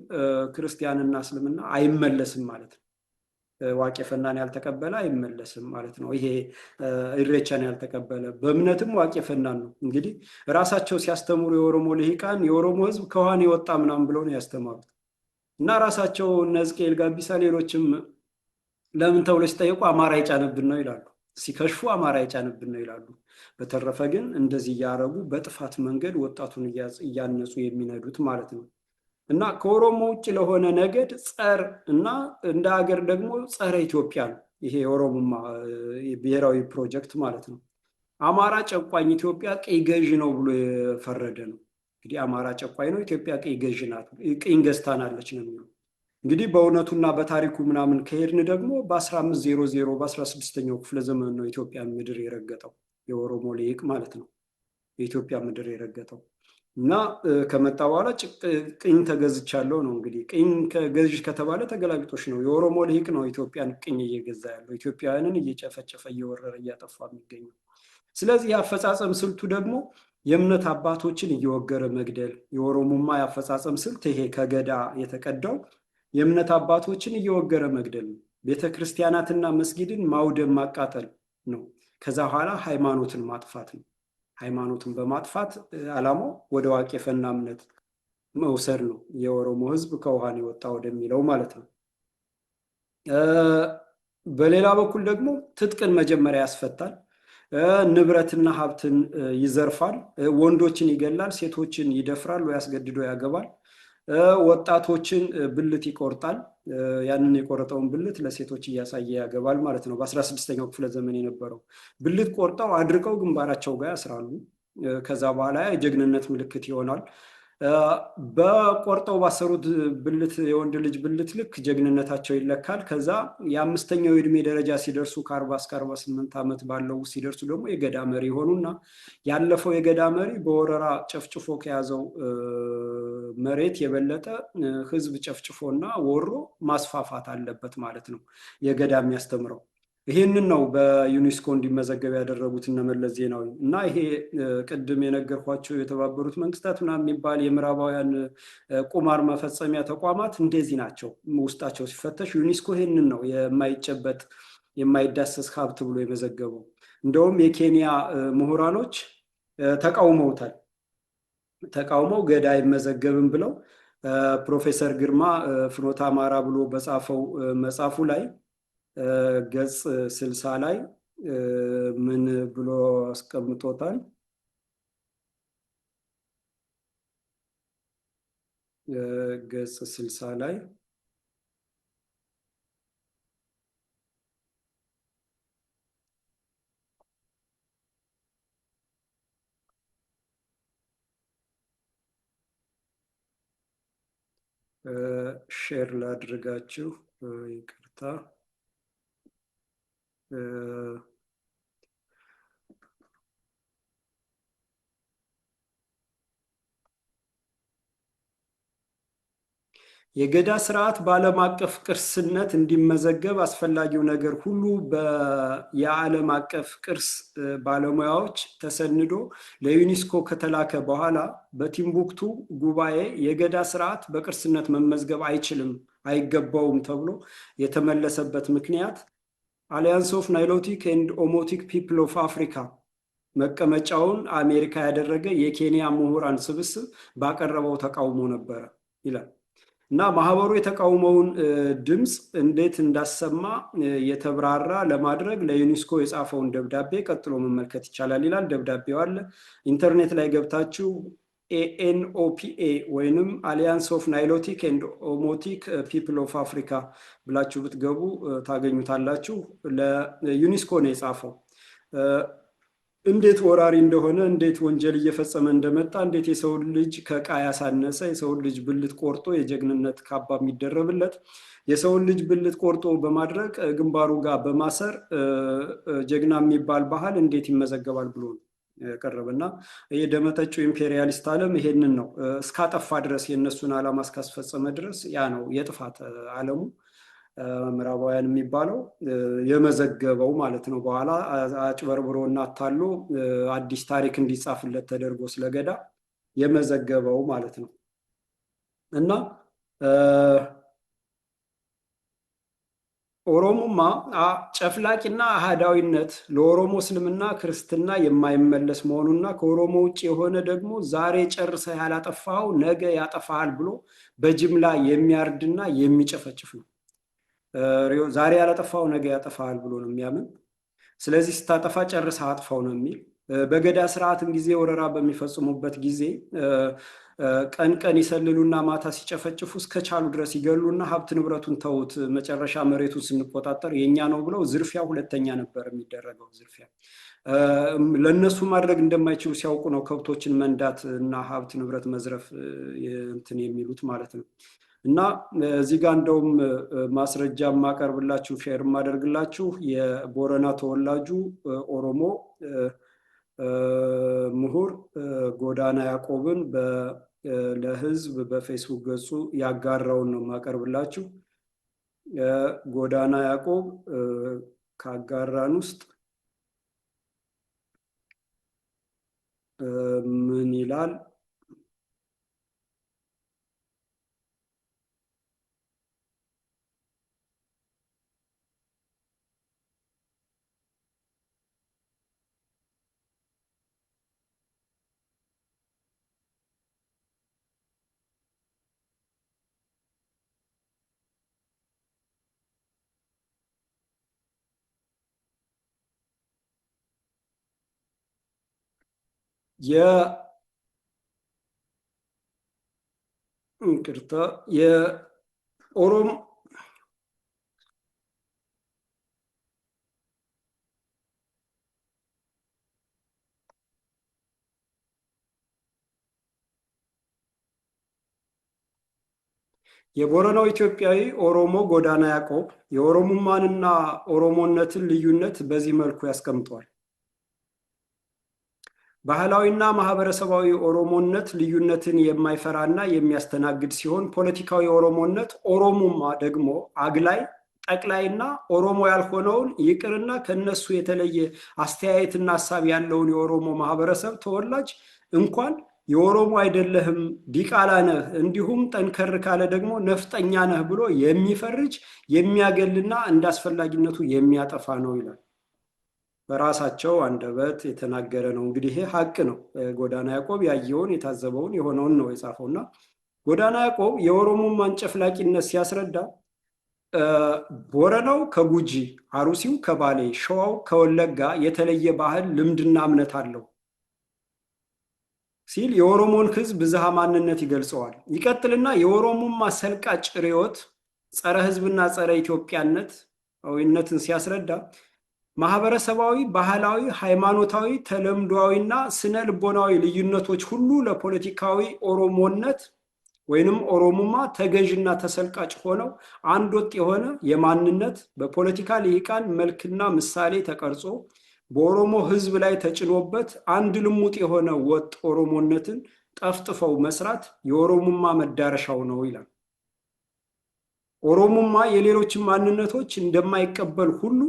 S1: ክርስቲያንና እስልምና አይመለስም ማለት ነው። ዋቄፈናን ያልተቀበለ አይመለስም ማለት ነው። ይሄ ኢሬቻን ያልተቀበለ በእምነትም ዋቄፈናን ነው። እንግዲህ ራሳቸው ሲያስተምሩ የኦሮሞ ልሂቃን የኦሮሞ ህዝብ ከውሃን የወጣ ምናምን ብለው ነው ያስተማሩት እና ራሳቸው እነ ሕዝቅኤል ጋቢሳ ሌሎችም ለምን ተብሎ ሲጠየቁ አማራ ይጫንብን ነው ይላሉ። ሲከሽፉ አማራ ይጫንብን ነው ይላሉ። በተረፈ ግን እንደዚህ እያረጉ በጥፋት መንገድ ወጣቱን እያነጹ የሚነዱት ማለት ነው። እና ከኦሮሞ ውጭ ለሆነ ነገድ ጸር እና እንደ ሀገር ደግሞ ጸረ ኢትዮጵያ ነው። ይሄ የኦሮሞማ ብሔራዊ ፕሮጀክት ማለት ነው። አማራ ጨቋኝ፣ ኢትዮጵያ ቀይ ገዥ ነው ብሎ የፈረደ ነው። እንግዲህ አማራ ጨቋኝ ነው፣ ኢትዮጵያ ቀይ ገዥ ናት፣ ቀኝ ገዝታናለች ነው የሚለው። እንግዲህ በእውነቱና በታሪኩ ምናምን ከሄድን ደግሞ በ1500 በ16ኛው ክፍለ ዘመን ነው ኢትዮጵያ ምድር የረገጠው የኦሮሞ ልሂቅ ማለት ነው። የኢትዮጵያ ምድር የረገጠው እና ከመጣ በኋላ ቅኝ ተገዝቻለሁ ነው። እንግዲህ ቅኝ ገዥ ከተባለ ተገላቢጦሽ ነው። የኦሮሞ ልሂቅ ነው ኢትዮጵያን ቅኝ እየገዛ ያለው፣ ኢትዮጵያውያንን እየጨፈጨፈ እየወረረ እያጠፋ የሚገኘው። ስለዚህ የአፈጻጸም ስልቱ ደግሞ የእምነት አባቶችን እየወገረ መግደል። የኦሮሞማ የአፈጻጸም ስልት ይሄ ከገዳ የተቀዳው የእምነት አባቶችን እየወገረ መግደል ነው። ቤተክርስቲያናትና መስጊድን ማውደም ማቃጠል ነው። ከዛ በኋላ ሃይማኖትን ማጥፋት ነው። ሃይማኖትን በማጥፋት ዓላማው ወደ ዋቄፈና እምነት መውሰድ ነው። የኦሮሞ ህዝብ ከውሃን የወጣ ወደሚለው ማለት ነው። በሌላ በኩል ደግሞ ትጥቅን መጀመሪያ ያስፈታል። ንብረትና ሀብትን ይዘርፋል። ወንዶችን ይገላል፣ ሴቶችን ይደፍራል ወይ አስገድዶ ያገባል። ወጣቶችን ብልት ይቆርጣል። ያንን የቆረጠውን ብልት ለሴቶች እያሳየ ያገባል ማለት ነው። በ16ኛው ክፍለ ዘመን የነበረው ብልት ቆርጠው አድርቀው ግንባራቸው ጋር ያስራሉ። ከዛ በኋላ የጀግንነት ምልክት ይሆናል። በቆርጠው ባሰሩት ብልት የወንድ ልጅ ብልት ልክ ጀግንነታቸው ይለካል። ከዛ የአምስተኛው የእድሜ ደረጃ ሲደርሱ ከ40 እስከ 48 ዓመት ባለው ሲደርሱ ደግሞ የገዳ መሪ ሆኑና ያለፈው የገዳ መሪ በወረራ ጨፍጭፎ ከያዘው መሬት የበለጠ ህዝብ ጨፍጭፎና ወሮ ማስፋፋት አለበት ማለት ነው የገዳ የሚያስተምረው። ይህንን ነው በዩኔስኮ እንዲመዘገብ ያደረጉት እነ መለስ ዜናዊ። እና ይሄ ቅድም የነገርኳቸው የተባበሩት መንግስታት ምናምን የሚባል የምዕራባውያን ቁማር መፈጸሚያ ተቋማት እንደዚህ ናቸው። ውስጣቸው ሲፈተሽ ዩኔስኮ ይህንን ነው የማይጨበጥ የማይዳሰስ ሀብት ብሎ የመዘገበው። እንደውም የኬንያ ምሁራኖች ተቃውመውታል። ተቃውመው ገዳ አይመዘገብም ብለው ፕሮፌሰር ግርማ ፍኖተ አማራ ብሎ በጻፈው መጽሐፉ ላይ ገጽ 60 ላይ ምን ብሎ አስቀምጦታል? ገጽ 60 ላይ ሼር ላድርጋችሁ፣ ይቅርታ። የገዳ ስርዓት በዓለም አቀፍ ቅርስነት እንዲመዘገብ አስፈላጊው ነገር ሁሉ የዓለም አቀፍ ቅርስ ባለሙያዎች ተሰንዶ ለዩኔስኮ ከተላከ በኋላ በቲምቡክቱ ጉባኤ የገዳ ስርዓት በቅርስነት መመዝገብ አይችልም፣ አይገባውም ተብሎ የተመለሰበት ምክንያት አሊያንስ ኦፍ ናይሎቲክ ኤንድ ኦሞቲክ ፒፕል ኦፍ አፍሪካ መቀመጫውን አሜሪካ ያደረገ የኬንያ ምሁራን ስብስብ ባቀረበው ተቃውሞ ነበረ ይላል። እና ማህበሩ የተቃውሞውን ድምፅ እንዴት እንዳሰማ የተብራራ ለማድረግ ለዩኔስኮ የጻፈውን ደብዳቤ ቀጥሎ መመልከት ይቻላል ይላል። ደብዳቤው አለ ኢንተርኔት ላይ ገብታችሁ ANOPA ወይንም አሊያንስ ኦፍ ናይሎቲክ ኤንድ ኦሞቲክ ፒፕል ኦፍ አፍሪካ ብላችሁ ብትገቡ ታገኙታላችሁ። ለዩኔስኮ ነው የጻፈው። እንዴት ወራሪ እንደሆነ፣ እንዴት ወንጀል እየፈጸመ እንደመጣ፣ እንዴት የሰው ልጅ ከዕቃ ያሳነሰ፣ የሰው ልጅ ብልት ቆርጦ የጀግንነት ካባ የሚደረብለት፣ የሰው ልጅ ብልት ቆርጦ በማድረግ ግንባሩ ጋር በማሰር ጀግና የሚባል ባህል እንዴት ይመዘገባል ብሎ ነው ያቀረበና የደመጠጩ ኢምፔሪያሊስት ዓለም ይሄንን ነው እስካጠፋ ድረስ የነሱን ዓላማ እስካስፈጸመ ድረስ ያ ነው የጥፋት ዓለሙ ምዕራባውያን የሚባለው የመዘገበው ማለት ነው። በኋላ አጭበርብሮና አታሎ አዲስ ታሪክ እንዲጻፍለት ተደርጎ ስለገዳ የመዘገበው ማለት ነው። እና ኦሮሞማ ጨፍላቂና አህዳዊነት ለኦሮሞ እስልምና ክርስትና የማይመለስ መሆኑና ከኦሮሞ ውጭ የሆነ ደግሞ ዛሬ ጨርሰህ ያላጠፋው ነገ ያጠፋሃል ብሎ በጅምላ የሚያርድና የሚጨፈጭፍ ነው። ዛሬ ያላጠፋው ነገ ያጠፋሃል ብሎ ነው የሚያምን። ስለዚህ ስታጠፋ ጨርሰህ አጥፋው ነው የሚል። በገዳ ስርዓትም ጊዜ ወረራ በሚፈጽሙበት ጊዜ ቀን ቀን ይሰልሉና ማታ ሲጨፈጭፉ እስከቻሉ ድረስ ይገሉና ሀብት ንብረቱን ተውት፣ መጨረሻ መሬቱን ስንቆጣጠር የኛ ነው ብለው ዝርፊያ ሁለተኛ ነበር የሚደረገው። ዝርፊያ ለነሱ ማድረግ እንደማይችሉ ሲያውቁ ነው ከብቶችን መንዳት እና ሀብት ንብረት መዝረፍ እንትን የሚሉት ማለት ነው። እና እዚህ ጋር እንደውም ማስረጃ ማቀርብላችሁ ሼር ማደርግላችሁ የቦረና ተወላጁ ኦሮሞ ምሁር ጎዳና ያዕቆብን ለህዝብ በፌስቡክ ገጹ ያጋራውን ነው ማቀርብላችሁ። ጎዳና ያዕቆብ ካጋራን ውስጥ ምን ይላል? ይቅርታ የኦሮሞ የቦረናው ኢትዮጵያዊ ኦሮሞ ጎዳና ያዕቆብ የኦሮሞማንና ኦሮሞነትን ልዩነት በዚህ መልኩ ያስቀምጧል። ባህላዊና ማህበረሰባዊ ኦሮሞነት ልዩነትን የማይፈራና የሚያስተናግድ ሲሆን ፖለቲካዊ ኦሮሞነት ኦሮሞማ ደግሞ አግላይ ጠቅላይና ኦሮሞ ያልሆነውን ይቅርና ከነሱ የተለየ አስተያየትና ሐሳብ ያለውን የኦሮሞ ማህበረሰብ ተወላጅ እንኳን የኦሮሞ አይደለህም ዲቃላ ነህ እንዲሁም ጠንከር ካለ ደግሞ ነፍጠኛ ነህ ብሎ የሚፈርጅ የሚያገልና እንዳስፈላጊነቱ የሚያጠፋ ነው ይላል። በራሳቸው አንደበት የተናገረ ነው። እንግዲህ ይሄ ሐቅ ነው። ጎዳና ያዕቆብ ያየውን የታዘበውን የሆነውን ነው የጻፈውና ጎዳና ያዕቆብ የኦሮሞማን ጨፍላቂነት ሲያስረዳ ቦረናው ከጉጂ፣ አሩሲው ከባሌ፣ ሸዋው ከወለጋ የተለየ ባህል ልምድና እምነት አለው ሲል የኦሮሞን ህዝብ ብዝሃ ማንነት ይገልጸዋል። ይቀጥልና የኦሮሞማ ሰልቃጭ ርዕዮት ጸረ ህዝብና ጸረ ኢትዮጵያነትን ሲያስረዳ ማህበረሰባዊ፣ ባህላዊ፣ ሃይማኖታዊ፣ ተለምዷዊና ስነ ልቦናዊ ልዩነቶች ሁሉ ለፖለቲካዊ ኦሮሞነት ወይንም ኦሮሞማ ተገዥና ተሰልቃጭ ሆነው አንድ ወጥ የሆነ የማንነት በፖለቲካ ልሂቃን መልክና ምሳሌ ተቀርጾ በኦሮሞ ህዝብ ላይ ተጭኖበት አንድ ልሙጥ የሆነ ወጥ ኦሮሞነትን ጠፍጥፈው መስራት የኦሮሞማ መዳረሻው ነው ይላል። ኦሮሞማ የሌሎችን ማንነቶች እንደማይቀበል ሁሉ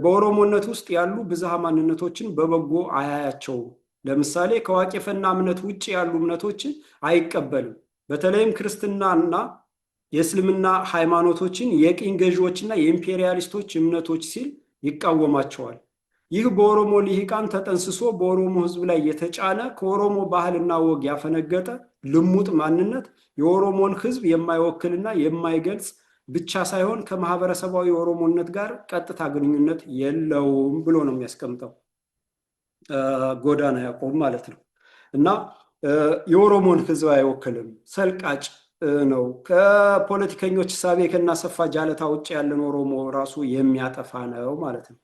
S1: በኦሮሞነት ውስጥ ያሉ ብዝሃ ማንነቶችን በበጎ አያያቸውም። ለምሳሌ ከዋቄፈና እምነት ውጭ ያሉ እምነቶችን አይቀበልም። በተለይም ክርስትናና የእስልምና ሃይማኖቶችን የቅኝ ገዢዎችና የኢምፔሪያሊስቶች እምነቶች ሲል ይቃወማቸዋል። ይህ በኦሮሞ ልሂቃን ተጠንስሶ በኦሮሞ ህዝብ ላይ የተጫነ ከኦሮሞ ባህልና ወግ ያፈነገጠ ልሙጥ ማንነት የኦሮሞን ህዝብ የማይወክልና የማይገልጽ ብቻ ሳይሆን ከማህበረሰባዊ ኦሮሞነት ጋር ቀጥታ ግንኙነት የለውም ብሎ ነው የሚያስቀምጠው ጎዳና ያዕቆብ ማለት ነው። እና የኦሮሞን ህዝብ አይወክልም፣ ሰልቃጭ ነው። ከፖለቲከኞች ሳቤ ከናሰፋ ጃለታ ውጭ ያለን ኦሮሞ ራሱ የሚያጠፋ ነው ማለት ነው።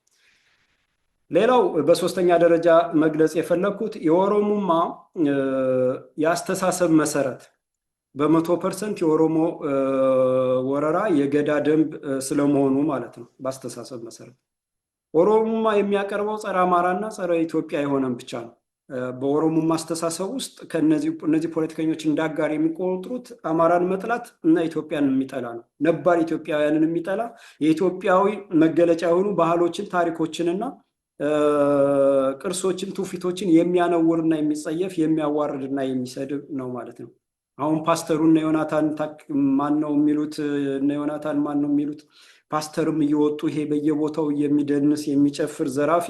S1: ሌላው በሶስተኛ ደረጃ መግለጽ የፈለኩት የኦሮሞማ የአስተሳሰብ መሰረት በ100% የኦሮሞ ወረራ የገዳ ደንብ ስለመሆኑ ማለት ነው። በአስተሳሰብ መሰረት ኦሮሞማ የሚያቀርበው ጸረ አማራና ጸረ ኢትዮጵያ የሆነም ብቻ ነው። በኦሮሞማ አስተሳሰብ ውስጥ እነዚህ ፖለቲከኞች እንዳጋር የሚቆጥሩት አማራን መጥላት እና ኢትዮጵያን የሚጠላ ነው። ነባር ኢትዮጵያውያንን የሚጠላ የኢትዮጵያዊ መገለጫ የሆኑ ባህሎችን፣ ታሪኮችንና ቅርሶችን፣ ትውፊቶችን የሚያነውርና የሚጸየፍ የሚያዋርድና የሚሰድብ ነው ማለት ነው። አሁን ፓስተሩና ዮናታን ማን ነው የሚሉት ፓስተርም እየወጡ ይሄ በየቦታው የሚደንስ የሚጨፍር ዘራፊ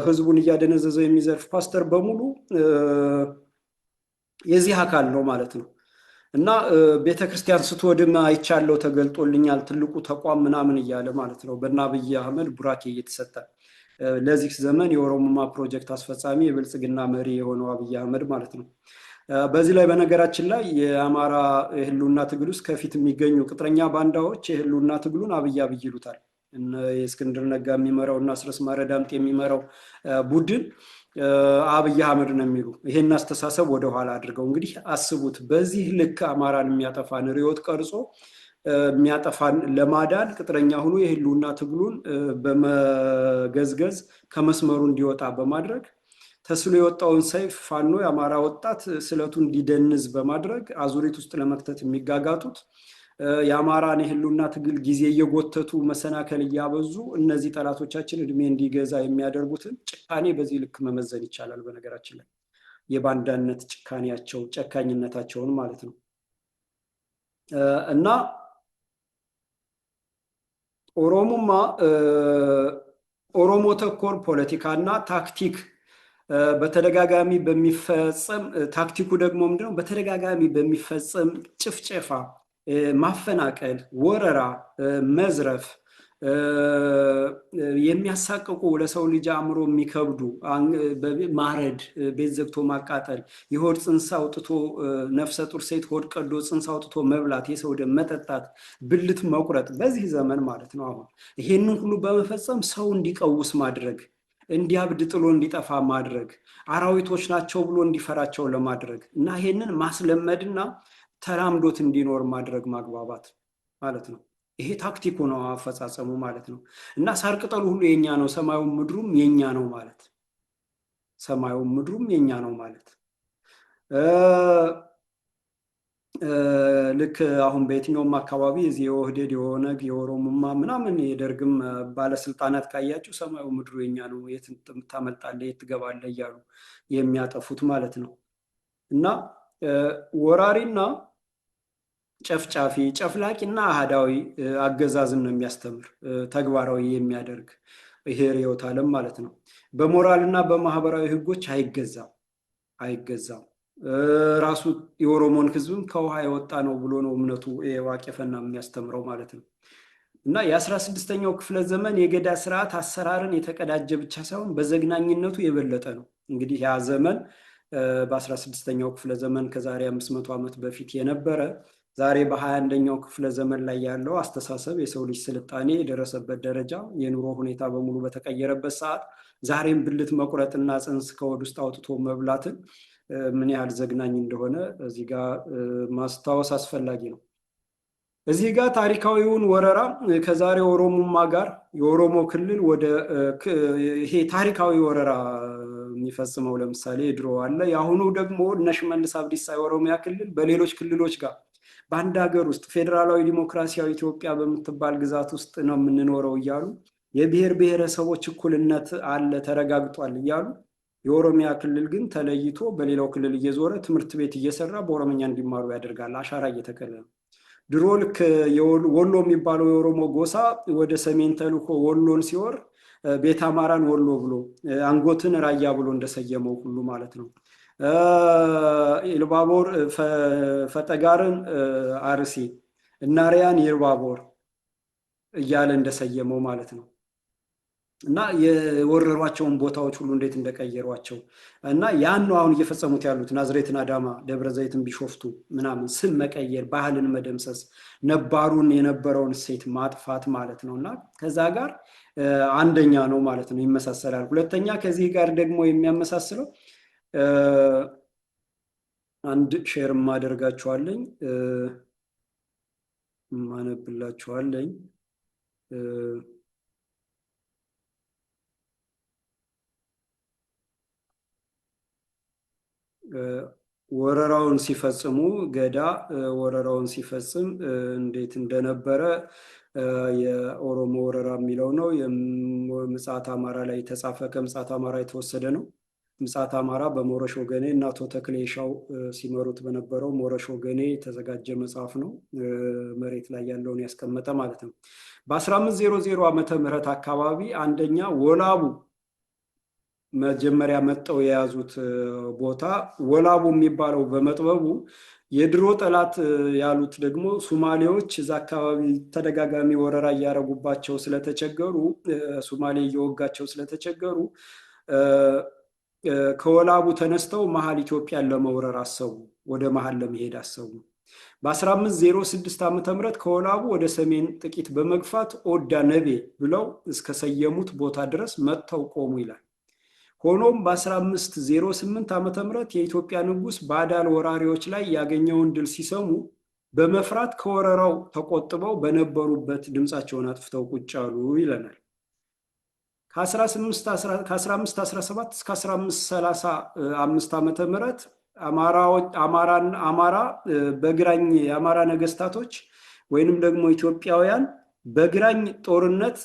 S1: ህዝቡን እያደነዘዘው የሚዘርፍ ፓስተር በሙሉ የዚህ አካል ነው ማለት ነው። እና ቤተክርስቲያን ስትወድም አይቻለው ተገልጦልኛል ትልቁ ተቋም ምናምን እያለ ማለት ነው። በእነ አብይ አህመድ ቡራኬ እየተሰጠ ለዚህ ዘመን የኦሮሞማ ፕሮጀክት አስፈጻሚ የብልጽግና መሪ የሆነው አብይ አህመድ ማለት ነው። በዚህ ላይ በነገራችን ላይ የአማራ የህልውና ትግል ውስጥ ከፊት የሚገኙ ቅጥረኛ ባንዳዎች የህልውና ትግሉን አብይ ይሉታል። የእስክንድር ነጋ የሚመራው እና አስረስ ማረ ዳምጤ የሚመራው ቡድን አብይ አህመድ ነው የሚሉ ይሄን አስተሳሰብ ወደኋላ አድርገው እንግዲህ አስቡት። በዚህ ልክ አማራን የሚያጠፋን ርዕዮት ቀርጾ የሚያጠፋን ለማዳን ቅጥረኛ ሆኖ የህልውና ትግሉን በመገዝገዝ ከመስመሩ እንዲወጣ በማድረግ ተስሎ የወጣውን ሰይፍ ፋኖ የአማራ ወጣት ስለቱን እንዲደንዝ በማድረግ አዙሪት ውስጥ ለመክተት የሚጋጋጡት የአማራን የህልውና ትግል ጊዜ እየጎተቱ መሰናከል እያበዙ እነዚህ ጠላቶቻችን እድሜ እንዲገዛ የሚያደርጉትን ጭካኔ በዚህ ልክ መመዘን ይቻላል። በነገራችን ላይ የባንዳነት ጭካኔያቸው ጨካኝነታቸውን ማለት ነው። እና ኦሮሞማ ኦሮሞ ተኮር ፖለቲካና ታክቲክ በተደጋጋሚ በሚፈጸም ታክቲኩ ደግሞ ምንድነው? በተደጋጋሚ በሚፈጸም ጭፍጨፋ፣ ማፈናቀል፣ ወረራ፣ መዝረፍ፣ የሚያሳቅቁ ለሰው ልጅ አእምሮ የሚከብዱ ማረድ፣ ቤት ዘግቶ ማቃጠል፣ የሆድ ጽንስ አውጥቶ ነፍሰ ጡር ሴት ሆድ ቀዶ ጽንስ አውጥቶ መብላት፣ የሰው ደም መጠጣት፣ ብልት መቁረጥ በዚህ ዘመን ማለት ነው። አሁን ይሄንን ሁሉ በመፈጸም ሰው እንዲቀውስ ማድረግ፣ እንዲያብድ ጥሎ እንዲጠፋ ማድረግ፣ አራዊቶች ናቸው ብሎ እንዲፈራቸው ለማድረግ እና ይሄንን ማስለመድና ተላምዶት እንዲኖር ማድረግ ማግባባት ማለት ነው። ይሄ ታክቲኩ ነው፣ አፈጻጸሙ ማለት ነው። እና ሳር ቅጠሉ ሁሉ የኛ ነው፣ ሰማዩም ምድሩም የኛ ነው ማለት ሰማዩም ምድሩም የኛ ነው ማለት ልክ አሁን በየትኛውም አካባቢ እዚህ የኦህዴድ የኦነግ የኦሮሞማ ምናምን የደርግም ባለስልጣናት ካያችሁ ሰማዩ ምድሩ የኛ ነው፣ የት ታመልጣለህ፣ የት ትገባለህ እያሉ የሚያጠፉት ማለት ነው። እና ወራሪና ጨፍጫፊ ጨፍላቂና አህዳዊ አገዛዝን ነው የሚያስተምር ተግባራዊ የሚያደርግ ይሄ ርዕዮተ ዓለም ማለት ነው። በሞራልና በማህበራዊ ህጎች አይገዛም። ራሱ የኦሮሞን ህዝብም ከውሃ የወጣ ነው ብሎ ነው እምነቱ ዋቄፈና የሚያስተምረው ማለት ነው። እና የ16ኛው ክፍለ ዘመን የገዳ ስርዓት አሰራርን የተቀዳጀ ብቻ ሳይሆን በዘግናኝነቱ የበለጠ ነው። እንግዲህ ያ ዘመን በ16ኛው ክፍለ ዘመን ከዛሬ 500 ዓመት በፊት የነበረ ዛሬ በ21ኛው ክፍለ ዘመን ላይ ያለው አስተሳሰብ የሰው ልጅ ስልጣኔ የደረሰበት ደረጃ የኑሮ ሁኔታ በሙሉ በተቀየረበት ሰዓት ዛሬም ብልት መቁረጥና ጽንስ ከሆድ ውስጥ አውጥቶ መብላትን ምን ያህል ዘግናኝ እንደሆነ እዚህ ጋር ማስታወስ አስፈላጊ ነው። እዚህ ጋር ታሪካዊውን ወረራ ከዛሬ ኦሮሞማ ጋር የኦሮሞ ክልል ወደ ይሄ ታሪካዊ ወረራ የሚፈጽመው ለምሳሌ ድሮ አለ። የአሁኑ ደግሞ እነ ሽመልስ አብዲሳ የኦሮሚያ ክልል በሌሎች ክልሎች ጋር በአንድ ሀገር ውስጥ ፌዴራላዊ ዲሞክራሲያዊ ኢትዮጵያ በምትባል ግዛት ውስጥ ነው የምንኖረው እያሉ የብሔር ብሔረሰቦች እኩልነት አለ ተረጋግጧል እያሉ የኦሮሚያ ክልል ግን ተለይቶ በሌላው ክልል እየዞረ ትምህርት ቤት እየሰራ በኦሮምኛ እንዲማሩ ያደርጋል። አሻራ እየተከለ ነው። ድሮ ልክ ወሎ የሚባለው የኦሮሞ ጎሳ ወደ ሰሜን ተልኮ ወሎን ሲወር ቤት አማራን ወሎ ብሎ አንጎትን ራያ ብሎ እንደሰየመው ሁሉ ማለት ነው። ኢሉባቦር ፈጠጋርን አርሲ፣ እናሪያን ይርባቦር እያለ እንደሰየመው ማለት ነው። እና የወረሯቸውን ቦታዎች ሁሉ እንዴት እንደቀየሯቸው እና ያን ነው አሁን እየፈጸሙት ያሉት። ናዝሬትን፣ አዳማ፣ ደብረ ዘይትን፣ ቢሾፍቱ ምናምን ስም መቀየር፣ ባህልን መደምሰስ፣ ነባሩን የነበረውን እሴት ማጥፋት ማለት ነው። እና ከዛ ጋር አንደኛ ነው ማለት ነው፣ ይመሳሰላል። ሁለተኛ ከዚህ ጋር ደግሞ የሚያመሳስለው አንድ ሼር ማደርጋችኋለኝ ማነብላችኋለኝ ወረራውን ሲፈጽሙ ገዳ ወረራውን ሲፈጽም እንዴት እንደነበረ የኦሮሞ ወረራ የሚለው ነው። የምጽአት አማራ ላይ የተጻፈ ከምጽአት አማራ የተወሰደ ነው። ምጽአት አማራ በሞረሽ ወገኔ እና አቶ ተክሌ ሻው ሲመሩት በነበረው ሞረሽ ወገኔ የተዘጋጀ መጽሐፍ ነው። መሬት ላይ ያለውን ያስቀመጠ ማለት ነው። በ1500 ዓመተ ምህረት አካባቢ አንደኛ ወላቡ መጀመሪያ መጠው የያዙት ቦታ ወላቡ የሚባለው በመጥበቡ የድሮ ጠላት ያሉት ደግሞ ሶማሌዎች እዛ አካባቢ ተደጋጋሚ ወረራ እያረጉባቸው ስለተቸገሩ ሶማሌ እየወጋቸው ስለተቸገሩ ከወላቡ ተነስተው መሃል ኢትዮጵያን ለመውረር አሰቡ። ወደ መሃል ለመሄድ አሰቡ። በ1506 ዓመተ ምህረት ከወላቡ ወደ ሰሜን ጥቂት በመግፋት ኦዳ ነቤ ብለው እስከ ሰየሙት ቦታ ድረስ መጥተው ቆሙ ይላል። ሆኖም በ1508 ዓመተ ምህረት የኢትዮጵያ ንጉስ ባዳል ወራሪዎች ላይ ያገኘውን ድል ሲሰሙ በመፍራት ከወረራው ተቆጥበው በነበሩበት ድምጻቸውን አጥፍተው ቁጭ አሉ ይለናል። ከ1517 እስከ 1535 ዓመተ ምህረት አማራ በግራኝ የአማራ ነገስታቶች ወይንም ደግሞ ኢትዮጵያውያን በግራኝ ጦርነት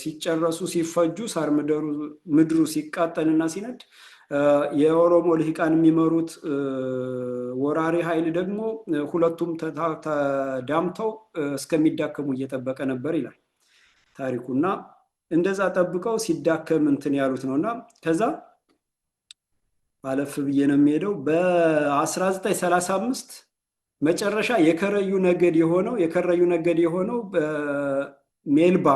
S1: ሲጨረሱ ሲፈጁ ሳር ምድሩ ሲቃጠልና ሲነድ የኦሮሞ ልሂቃን የሚመሩት ወራሪ ኃይል ደግሞ ሁለቱም ተዳምተው እስከሚዳከሙ እየጠበቀ ነበር ይላል ታሪኩና እንደዛ ጠብቀው ሲዳከም እንትን ያሉት ነውና ከዛ አለፍ ብዬ ነው የሚሄደው። በ1935 መጨረሻ የከረዩ ነገድ የሆነው ሜልባ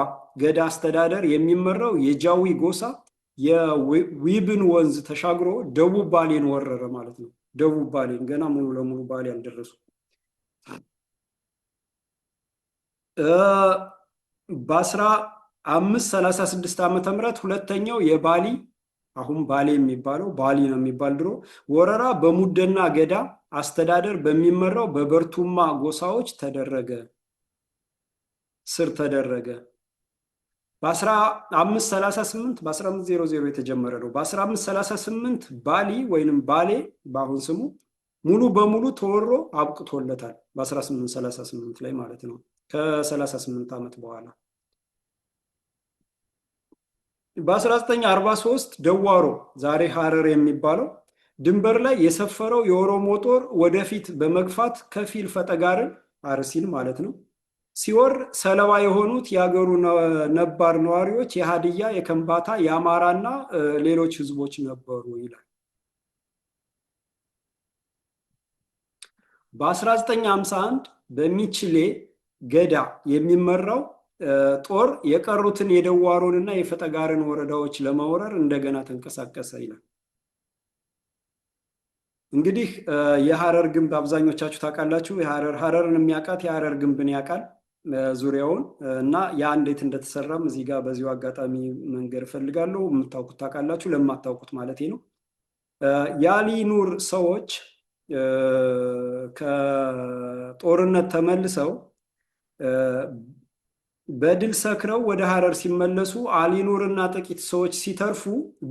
S1: ገዳ አስተዳደር የሚመራው የጃዊ ጎሳ የዊብን ወንዝ ተሻግሮ ደቡብ ባሌን ወረረ ማለት ነው። ደቡብ ባሌን ገና ሙሉ ለሙሉ ባሌ አልደረሱ። በ1536 ዓመተ ምህረት ሁለተኛው የባሊ አሁን ባሌ የሚባለው ባሊ ነው የሚባል ድሮ ወረራ በሙደና ገዳ አስተዳደር በሚመራው በበርቱማ ጎሳዎች ተደረገ። በ1500 የተጀመረ ነው። በ1538 ባሊ ወይንም ባሌ በአሁን ስሙ ሙሉ በሙሉ ተወሮ አብቅቶለታል። በ1838 ላይ ማለት ነው። ከ38 ዓመት በኋላ በ1943 ደዋሮ ዛሬ ሐረር የሚባለው ድንበር ላይ የሰፈረው የኦሮሞ ጦር ወደፊት በመግፋት ከፊል ፈጠጋርን አርሲን ማለት ነው ሲወር ሰለባ የሆኑት የሀገሩ ነባር ነዋሪዎች የሃዲያ፣ የከምባታ፣ የአማራና ሌሎች ህዝቦች ነበሩ ይላል። በ1951 በሚችሌ ገዳ የሚመራው ጦር የቀሩትን የደዋሮንና የፈጠጋርን ወረዳዎች ለመውረር እንደገና ተንቀሳቀሰ ይላል። እንግዲህ የሐረር ግንብ አብዛኞቻችሁ ታውቃላችሁ። ሐረርን የሚያውቃት የሐረር ግንብን ያውቃል ዙሪያውን እና ያ እንዴት እንደተሰራም እዚህ ጋር በዚሁ አጋጣሚ መንገር እፈልጋለሁ። የምታውቁት ታውቃላችሁ፣ ለማታውቁት ማለት ነው። ያሊ ኑር ሰዎች ከጦርነት ተመልሰው በድል ሰክረው ወደ ሐረር ሲመለሱ አሊኑርና ጥቂት ሰዎች ሲተርፉ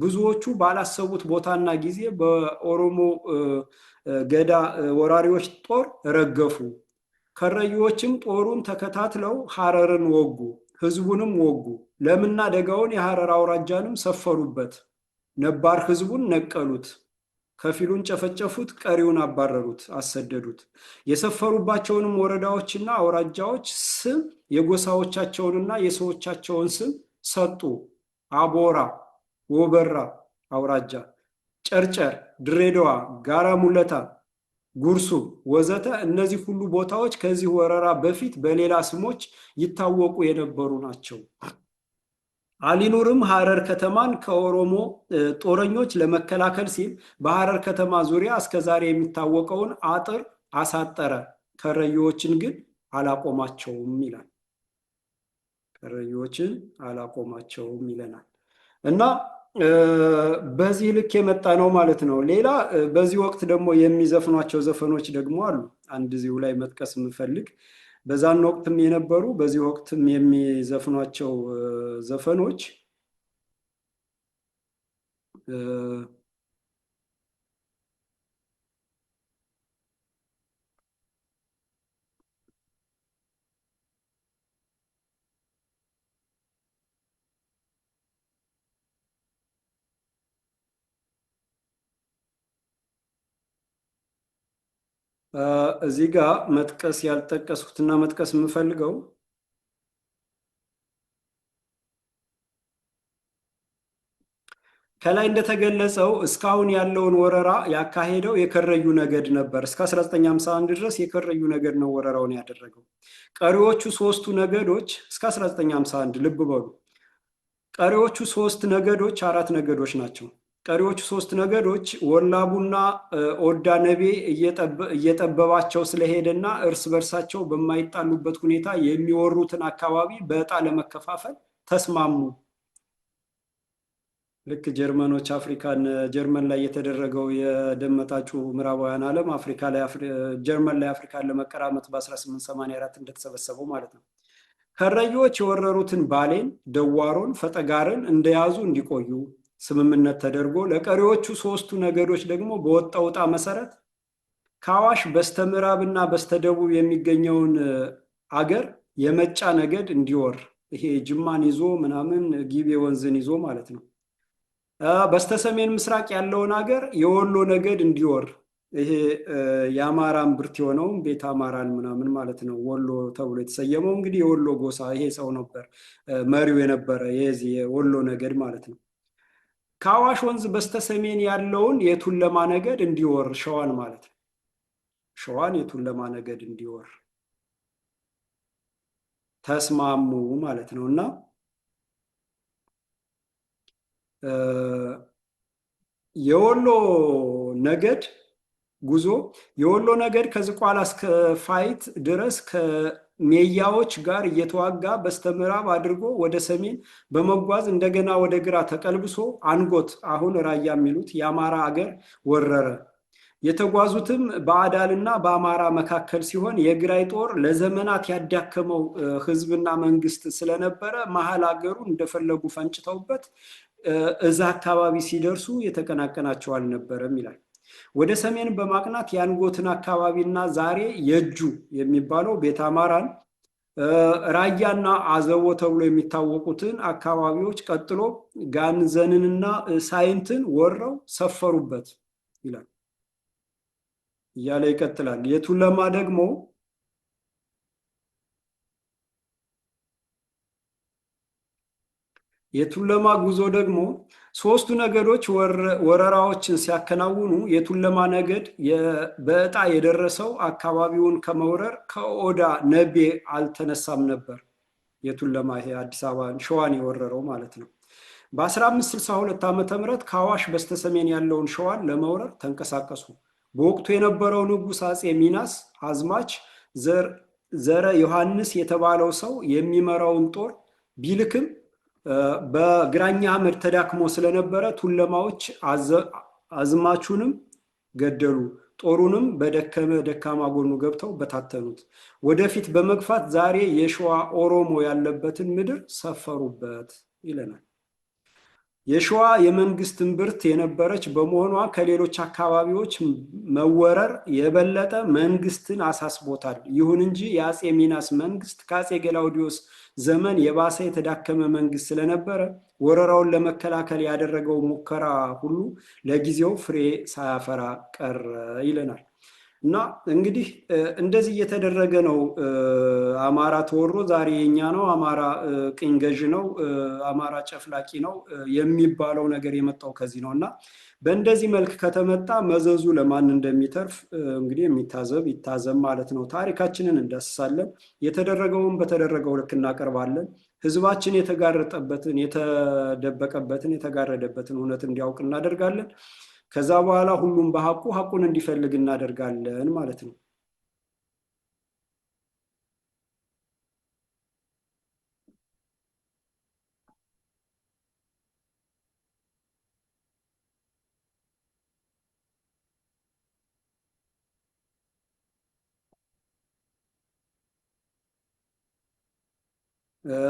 S1: ብዙዎቹ ባላሰቡት ቦታና ጊዜ በኦሮሞ ገዳ ወራሪዎች ጦር ረገፉ። ከረዩዎችም ጦሩን ተከታትለው ሐረርን ወጉ፣ ህዝቡንም ወጉ። ለምና ደጋውን የሐረር አውራጃንም ሰፈሩበት። ነባር ህዝቡን ነቀሉት፣ ከፊሉን ጨፈጨፉት፣ ቀሪውን አባረሩት፣ አሰደዱት። የሰፈሩባቸውንም ወረዳዎችና አውራጃዎች ስም የጎሳዎቻቸውንና የሰዎቻቸውን ስም ሰጡ። አቦራ፣ ወበራ አውራጃ፣ ጨርጨር፣ ድሬዳዋ፣ ጋራ ሙለታ፣ ጉርሱም ወዘተ እነዚህ ሁሉ ቦታዎች ከዚህ ወረራ በፊት በሌላ ስሞች ይታወቁ የነበሩ ናቸው። አሊኑርም ሐረር ከተማን ከኦሮሞ ጦረኞች ለመከላከል ሲል በሐረር ከተማ ዙሪያ እስከዛሬ የሚታወቀውን አጥር አሳጠረ፣ ከረዮችን ግን አላቆማቸውም ይላል። ከረዮችን አላቆማቸውም ይለናል እና በዚህ ልክ የመጣ ነው ማለት ነው። ሌላ በዚህ ወቅት ደግሞ የሚዘፍኗቸው ዘፈኖች ደግሞ አሉ። አንድ እዚሁ ላይ መጥቀስ የምፈልግ በዛን ወቅትም የነበሩ በዚህ ወቅትም የሚዘፍኗቸው ዘፈኖች እዚህ ጋር መጥቀስ ያልጠቀስኩትና መጥቀስ የምፈልገው ከላይ እንደተገለጸው እስካሁን ያለውን ወረራ ያካሄደው የከረዩ ነገድ ነበር። እስከ 1951 ድረስ የከረዩ ነገድ ነው ወረራውን ያደረገው። ቀሪዎቹ ሶስቱ ነገዶች እስከ 1951 ልብ በሉ፣ ቀሪዎቹ ሶስት ነገዶች አራት ነገዶች ናቸው። ቀሪዎቹ ሶስት ነገዶች ወላቡና ኦዳ ነቤ እየጠበባቸው ስለሄደና እርስ በርሳቸው በማይጣሉበት ሁኔታ የሚወሩትን አካባቢ በዕጣ ለመከፋፈል ተስማሙ። ልክ ጀርመኖች ጀርመን ላይ የተደረገው የደመጣጩ ምዕራባውያን ዓለም ጀርመን ላይ አፍሪካን ለመቀራመት በ1884 እንደተሰበሰበው ማለት ነው። ከረዮች የወረሩትን ባሌን፣ ደዋሮን፣ ፈጠጋርን እንደያዙ እንዲቆዩ ስምምነት ተደርጎ ለቀሪዎቹ ሶስቱ ነገዶች ደግሞ በወጣው ዕጣ መሰረት ከአዋሽ በስተምዕራብና በስተደቡብ የሚገኘውን አገር የመጫ ነገድ እንዲወር፣ ይሄ ጅማን ይዞ ምናምን ጊቤ ወንዝን ይዞ ማለት ነው። በስተሰሜን ምስራቅ ያለውን አገር የወሎ ነገድ እንዲወር፣ ይሄ የአማራን ብርት የሆነውን ቤተ አማራን ምናምን ማለት ነው። ወሎ ተብሎ የተሰየመው እንግዲህ የወሎ ጎሳ ይሄ ሰው ነበር መሪው የነበረ የዚህ የወሎ ነገድ ማለት ነው። ከአዋሽ ወንዝ በስተሰሜን ያለውን የቱለማ ነገድ እንዲወር፣ ሸዋን ማለት ነው። ሸዋን የቱለማ ነገድ እንዲወር ተስማሙ ማለት ነው እና የወሎ ነገድ ጉዞ የወሎ ነገድ ከዝቋላ እስከ ፋይት ድረስ ከሜያዎች ጋር እየተዋጋ በስተምዕራብ አድርጎ ወደ ሰሜን በመጓዝ እንደገና ወደ ግራ ተቀልብሶ አንጎት አሁን ራያ የሚሉት የአማራ አገር ወረረ። የተጓዙትም በአዳልና በአማራ መካከል ሲሆን የግራይ ጦር ለዘመናት ያዳከመው ህዝብና መንግስት ስለነበረ መሀል አገሩን እንደፈለጉ ፈንጭተውበት እዛ አካባቢ ሲደርሱ የተቀናቀናቸው አልነበረም ይላል። ወደ ሰሜን በማቅናት የአንጎትን አካባቢና ዛሬ የእጁ የሚባለው ቤተ አማራን፣ ራያና አዘቦ ተብሎ የሚታወቁትን አካባቢዎች ቀጥሎ ጋንዘንንና ሳይንትን ወረው ሰፈሩበት ይላል እያለ ይቀጥላል። የቱለማ ደግሞ የቱለማ ጉዞ ደግሞ ሶስቱ ነገዶች ወረራዎችን ሲያከናውኑ የቱለማ ነገድ በዕጣ የደረሰው አካባቢውን ከመውረር ከኦዳ ነቤ አልተነሳም ነበር። የቱለማ ይሄ አዲስ አበባ ሸዋን የወረረው ማለት ነው። በ1562 ዓ.ም ከአዋሽ በስተሰሜን ያለውን ሸዋን ለመውረር ተንቀሳቀሱ። በወቅቱ የነበረው ንጉሥ አጼ ሚናስ አዝማች ዘረ ዮሐንስ የተባለው ሰው የሚመራውን ጦር ቢልክም በግራኛ አህመድ ተዳክሞ ስለነበረ ቱለማዎች አዝማቹንም ገደሉ። ጦሩንም ደካማ ጎኑ ገብተው በታተኑት። ወደፊት በመግፋት ዛሬ የሸዋ ኦሮሞ ያለበትን ምድር ሰፈሩበት ይለናል። የሸዋ የመንግስት እምብርት የነበረች በመሆኗ ከሌሎች አካባቢዎች መወረር የበለጠ መንግስትን አሳስቦታል። ይሁን እንጂ የአጼ ሚናስ መንግስት ከአጼ ገላውዲዮስ ዘመን የባሰ የተዳከመ መንግስት ስለነበረ ወረራውን ለመከላከል ያደረገው ሙከራ ሁሉ ለጊዜው ፍሬ ሳያፈራ ቀረ ይለናል። እና እንግዲህ እንደዚህ እየተደረገ ነው አማራ ተወሮ ዛሬ የኛ ነው አማራ ቅኝ ገዥ ነው አማራ ጨፍላቂ ነው የሚባለው ነገር የመጣው ከዚህ ነውና በእንደዚህ መልክ ከተመጣ መዘዙ ለማን እንደሚተርፍ እንግዲህ ይታዘብ ማለት ነው። ታሪካችንን እንዳስሳለን የተደረገውን በተደረገው ልክ እናቀርባለን። ህዝባችን የተጋረጠበትን የተደበቀበትን የተጋረደበትን እውነት እንዲያውቅ እናደርጋለን። ከዛ በኋላ ሁሉም ሐቁን እንዲፈልግ እናደርጋለን ማለት ነው።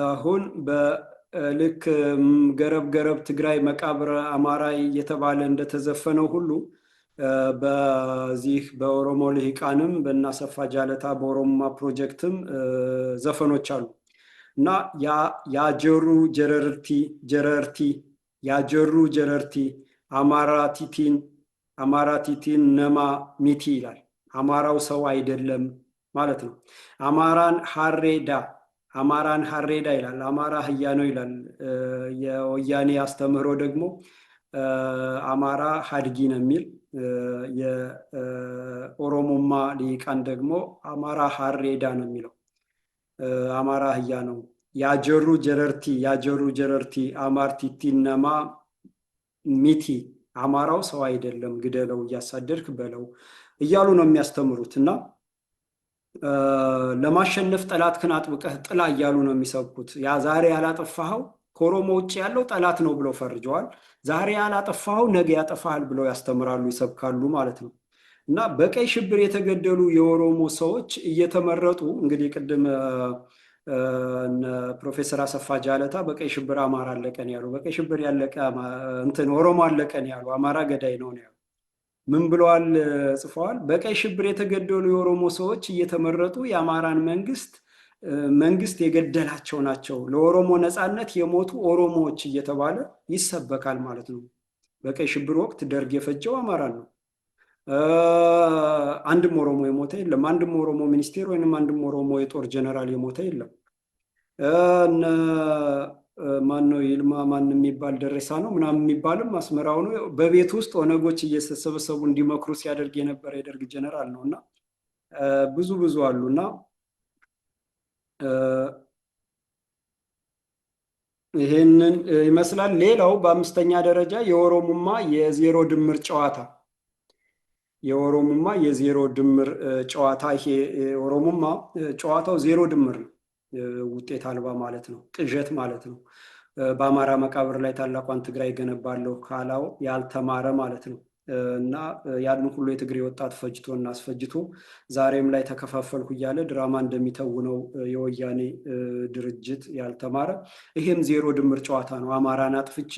S1: አሁን በልክ ገረብ ትግራይ መቃብር አማራ እየተባለ እንደተዘፈነው ሁሉ በዚህ በኦሮሞ ልሂቃንም በእናሰፋ ጃለታ በኦሮሞማ ፕሮጀክትም ዘፈኖች አሉ እና ያጀሩ ጀረርቲ አማራቲቲን ነማ ሚቲ ይላል። አማራው ሰው አይደለም ማለት ነው። አማራን ሀሬዳ ይላል። አማራ አህያ ነው ይላል። የወያኔ አስተምህሮ ደግሞ አማራ ሀድጊ ነው የሚል፣ የኦሮሞማ ሊቃን ደግሞ አማራ ሀሬዳ ነው የሚለው። አማራ አህያ ነው። ያጀሩ ጀረርቲ አማርቲቲ ነማ ሚቲ፣ አማራው ሰው አይደለም ግደለው እያሳደድክ በለው እያሉ ነው የሚያስተምሩት እና ለማሸነፍ ጠላትህን አጥብቀህ ጥላ እያሉ ነው የሚሰብኩት። ያ ዛሬ ያላጠፋኸው ከኦሮሞ ውጭ ያለው ጠላት ነው ብለው ፈርጀዋል። ዛሬ ያላጠፋኸው ነገ ያጠፋሃል ብለው ያስተምራሉ፣ ይሰብካሉ ማለት ነው። እና በቀይ ሽብር የተገደሉ የኦሮሞ ሰዎች እየተመረጡ እንግዲህ ቅድም ፕሮፌሰር አሰፋ ጃለታ በቀይ ሽብር አማራ አለቀን ያሉ፣ በቀይ ሽብር ያለቀ ኦሮሞ አለቀን ያሉ፣ አማራ ገዳይ ነው ያሉ ምን ብለዋል ጽፈዋል? በቀይ ሽብር የተገደሉ የኦሮሞ ሰዎች እየተመረጡ የአማራን መንግስት የገደላቸው ናቸው፣ ለኦሮሞ ነፃነት የሞቱ ኦሮሞዎች እየተባለ ይሰበካል ማለት ነው። በቀይ ሽብር ወቅት ደርግ የፈጀው አማራን ነው። አንድም ኦሮሞ የሞተ የለም። አንድም ኦሮሞ ሚኒስቴር ወይንም አንድም ኦሮሞ የጦር ጀነራል የሞተ የለም። ማነው ይልማ ማን የሚባል ደረሳ ነው ምናምን የሚባልም አስመራው ነው። በቤት ውስጥ ኦነጎች እየተሰበሰቡ እንዲመክሩ ሲያደርግ የነበረ የደርግ ጀነራል ነው። እና ብዙ አሉና ይሄንን ይመስላል። ሌላው በአምስተኛ ደረጃ የኦሮሞማ የዜሮ ድምር ጨዋታ ይሄ ኦሮሞማ ጨዋታው ዜሮ ድምር ነው፣ ውጤት አልባ ማለት ነው፣ ቅዠት ማለት ነው። በአማራ መቃብር ላይ ታላቋን ትግራይ ገነባለሁ ካላው ያልተማረ ማለት ነው። እና ያን ሁሉ የትግሬ ወጣት ፈጅቶና አስፈጅቶ ዛሬም ላይ ተከፋፈልኩ እያለ ድራማ እንደሚተውነው የወያኔ ድርጅት ያልተማረ፣ ይሄም ዜሮ ድምር ጨዋታ ነው። አማራን አጥፍቼ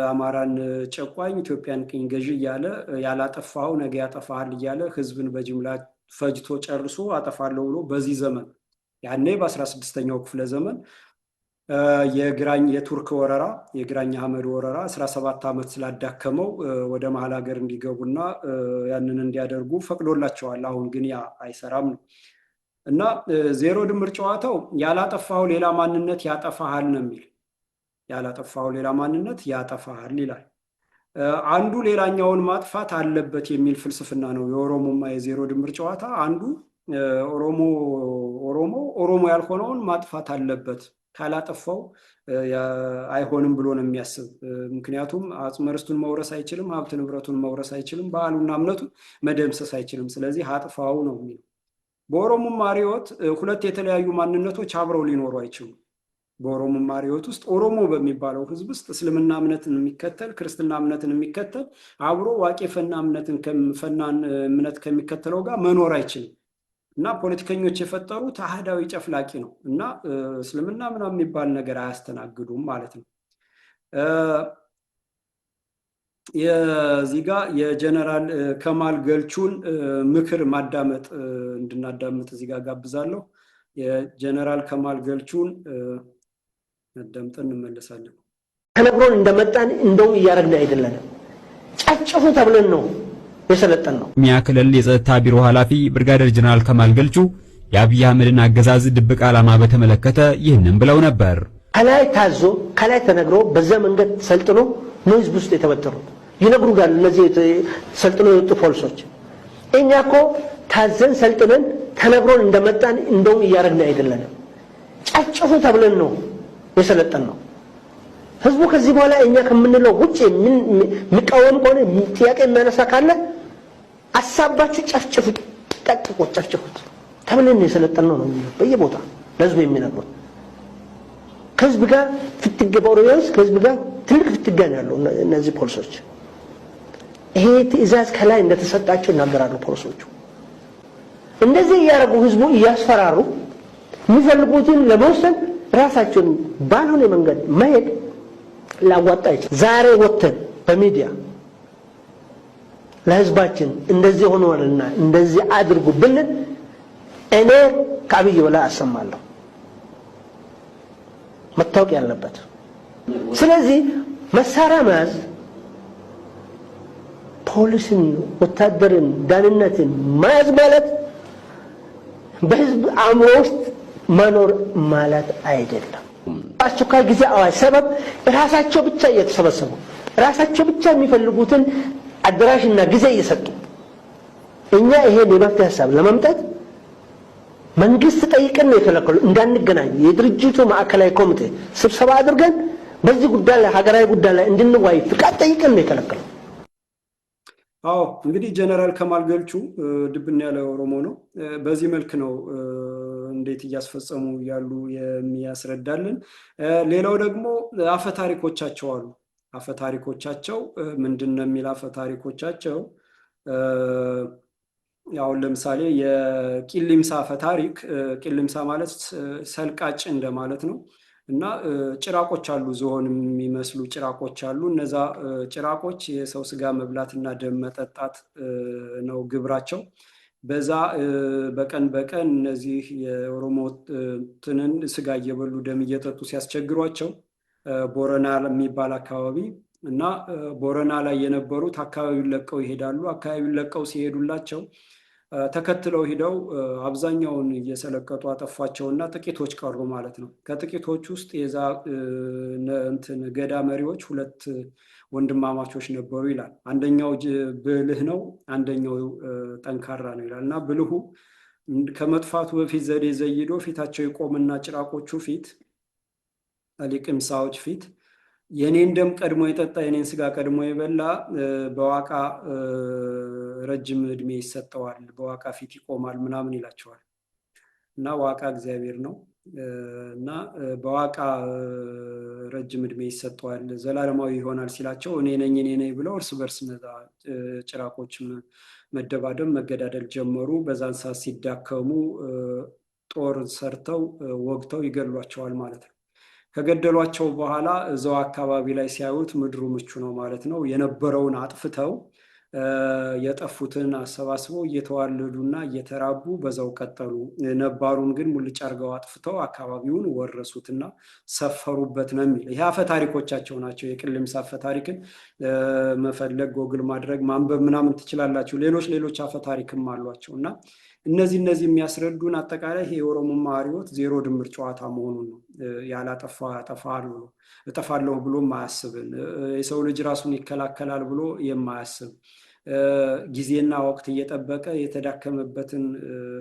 S1: አማራን ጨቋኝ ኢትዮጵያን ቅኝ ገዢ እያለ ያላጠፋው ነገ ያጠፋሃል እያለ ህዝብን በጅምላ ፈጅቶ ጨርሶ አጠፋለሁ ብሎ በዚህ ዘመን ያኔ በ16ኛው ክፍለ ዘመን የቱርክ ወረራ የግራኝ አህመድ ወረራ 17 ዓመት ስላዳከመው ወደ መሀል ሀገር እንዲገቡና ያንን እንዲያደርጉ ፈቅዶላቸዋል። አሁን ግን ያ አይሰራም ነው እና ዜሮ ድምር ጨዋታው ያላጠፋው ሌላ ማንነት ያጠፋሃል ነው የሚል። ያላጠፋው ሌላ ማንነት ያጠፋሃል ይላል። አንዱ ሌላኛውን ማጥፋት አለበት የሚል ፍልስፍና ነው የኦሮሞማ የዜሮ ድምር ጨዋታ። አንዱ ኦሮሞ ያልሆነውን ማጥፋት አለበት፣ ካላጠፋው አይሆንም ብሎ ነው የሚያስብ። ምክንያቱም አጽመ ርስቱን መውረስ አይችልም፣ ሀብት ንብረቱን መውረስ አይችልም፣ ባህሉና እምነቱን መደምሰስ አይችልም። ስለዚህ አጥፋው ነው የሚለው። በኦሮሞማ ርዕዮት ሁለት የተለያዩ ማንነቶች አብረው ሊኖሩ አይችሉም። በኦሮሞማ ርዕዮት ውስጥ ኦሮሞ በሚባለው ህዝብ ውስጥ እስልምና እምነትን የሚከተል ክርስትና እምነትን የሚከተል አብሮ ዋቄ ፈናን እምነት ከሚከተለው ጋር መኖር አይችልም። እና ፖለቲከኞች የፈጠሩት አህዳዊ ጨፍላቂ ነው እና እስልምና ምናምን የሚባል ነገር አያስተናግዱም ማለት ነው። የዚህ ጋር የጀነራል ከማል ገልቹን ምክር እንድናዳምጥ እዚህ ጋር ጋብዛለሁ። የጀነራል ከማል ገልቹን አዳምጠን እንመለሳለን።
S4: ተነግሮን እንደመጣን እንደው እያረግን አይደለም። ጨፍጨፉ ተብለን ነው የሰለጠን ነው።
S5: ኦሮሚያ ክልል የጸጥታ ቢሮ ኃላፊ ብርጋዴር ጀነራል ከማል ገልቹ የአብይ አህመድን አገዛዝ ድብቅ ዓላማ በተመለከተ ይህንን ብለው ነበር።
S4: ከላይ ታዞ ከላይ ተነግሮ በዛ መንገድ ሰልጥኖ ነው ህዝብ ውስጥ የተበተሩት። ይነግሩናል እነዚህ ሰልጥኖ የወጡ ፖሊሶች። እኛ እኮ ታዘን ሰልጥነን ተነግሮን እንደመጣን እንደውም እያረግን አይደለንም። ጨፍጭፉ ተብለን ነው የሰለጠን ነው። ህዝቡ ከዚህ በኋላ እኛ ከምንለው ውጪ የሚቃወም ከሆነ ጥያቄ የሚያነሳ ካለ አሳባችሁ ጨፍጭፉ፣ ጠቅቁ፣ ጨፍጭፉት ተብለን የሰለጠን ነው የሚለው በየቦታ ለህዝቡ የሚነግሩት። ከህዝብ ጋር ፍትግ በኦሮሚያስ ከህዝብ ጋር ትልቅ ፍትጋ ነው ያለው እነዚህ ፖሊሶች። ይሄ ትዕዛዝ ከላይ እንደተሰጣቸው ይናገራሉ ፖሊሶቹ። እንደዚህ እያደረጉ ህዝቡ እያስፈራሩ የሚፈልጉትን ለመወሰን ራሳቸውን ባልሆነ መንገድ መሄድ ላዋጣ ይችላል። ዛሬ ወጥተን በሚዲያ ለህዝባችን እንደዚህ ሆኗልና እንደዚህ አድርጉ ብለን እኔ ከአብይ በላይ አሰማለሁ መታወቅ ያለበት። ስለዚህ መሳሪያ መያዝ ፖሊስን፣ ወታደርን፣ ዳንነትን መያዝ ማለት በህዝብ አእምሮ ውስጥ መኖር ማለት አይደለም። አስቸኳይ ጊዜ አዋጅ ሰበብ ራሳቸው ብቻ እየተሰበሰቡ ራሳቸው ብቻ የሚፈልጉትን አድራሽና ጊዜ እየሰጡ እኛ ይሄን የመፍትሄ ሀሳብ ለማምጣት መንግስት ጠይቀን ነው የከለከሉ እንዳንገናኝ የድርጅቱ ማዕከላዊ ኮሚቴ ስብሰባ አድርገን በዚህ ጉዳይ ላይ ሀገራዊ ጉዳይ ላይ እንድንዋይ ፍቃድ ጠይቀን ነው የከለከሉ።
S1: አዎ እንግዲህ ጀነራል ከማል ገልቹ ድብን ያለ ኦሮሞ ነው። በዚህ መልክ ነው እንዴት እያስፈጸሙ ያሉ የሚያስረዳልን። ሌላው ደግሞ አፈታሪኮቻቸው አሉ። አፈታሪኮቻቸው ምንድነው የሚል አፈታሪኮቻቸው ያው ለምሳሌ የቂሊምሳ አፈታሪክ፣ ቂሊምሳ ማለት ሰልቃጭ እንደማለት ነው። እና ጭራቆች አሉ፣ ዝሆን የሚመስሉ ጭራቆች አሉ። እነዛ ጭራቆች የሰው ስጋ መብላትና ደም መጠጣት ነው ግብራቸው። በዛ በቀን በቀን እነዚህ የኦሮሞ ትንን ስጋ እየበሉ ደም እየጠጡ ሲያስቸግሯቸው ቦረና የሚባል አካባቢ እና ቦረና ላይ የነበሩት አካባቢውን ለቀው ይሄዳሉ። አካባቢውን ለቀው ሲሄዱላቸው ተከትለው ሂደው አብዛኛውን እየሰለቀጡ አጠፏቸውና ጥቂቶች ቀሩ ማለት ነው። ከጥቂቶች ውስጥ የዛ እንትን ገዳ መሪዎች ሁለት ወንድማማቾች ነበሩ ይላል። አንደኛው ብልህ ነው፣ አንደኛው ጠንካራ ነው ይላል። እና ብልሁ ከመጥፋቱ በፊት ዘዴ ዘይዶ ፊታቸው ይቆምና ጭራቆቹ ፊት ሊቅምሳዎች ፊት የኔን ደም ቀድሞ የጠጣ የኔን ስጋ ቀድሞ የበላ በዋቃ ረጅም እድሜ ይሰጠዋል፣ በዋቃ ፊት ይቆማል ምናምን ይላቸዋል። እና ዋቃ እግዚአብሔር ነው እና በዋቃ ረጅም እድሜ ይሰጠዋል፣ ዘላለማዊ ይሆናል ሲላቸው እኔ ነኝ ብለው እርስ በርስ ጭራቆች መደባደብ መገዳደል ጀመሩ። በዛን ሰዓት ሲዳከሙ ጦር ሰርተው ወግተው ይገድሏቸዋል ማለት ነው። ከገደሏቸው በኋላ እዛው አካባቢ ላይ ሲያዩት ምድሩ ምቹ ነው ማለት ነው። የነበረውን አጥፍተው የጠፉትን አሰባስበው እየተዋለዱና እየተራቡ በዛው ቀጠሉ። ነባሩን ግን ሙልጭ አርገው አጥፍተው አካባቢውን ወረሱትና ሰፈሩበት ነው የሚል። ይሄ አፈታሪኮቻቸው ናቸው። የቂሊምሳ አፈታሪክን መፈለግ ጎግል ማድረግ ማንበብ ምናምን ትችላላችሁ። ሌሎች አፈታሪክም አሏቸው እና እነዚህ የሚያስረዱን አጠቃላይ ይሄ የኦሮሞማ አርዮት ዜሮ ድምር ጨዋታ መሆኑን ነው። ያላጠፋ እጠፋለሁ ብሎ የማያስብን የሰው ልጅ ራሱን ይከላከላል ብሎ የማያስብ ጊዜና ወቅት እየጠበቀ የተዳከመበትን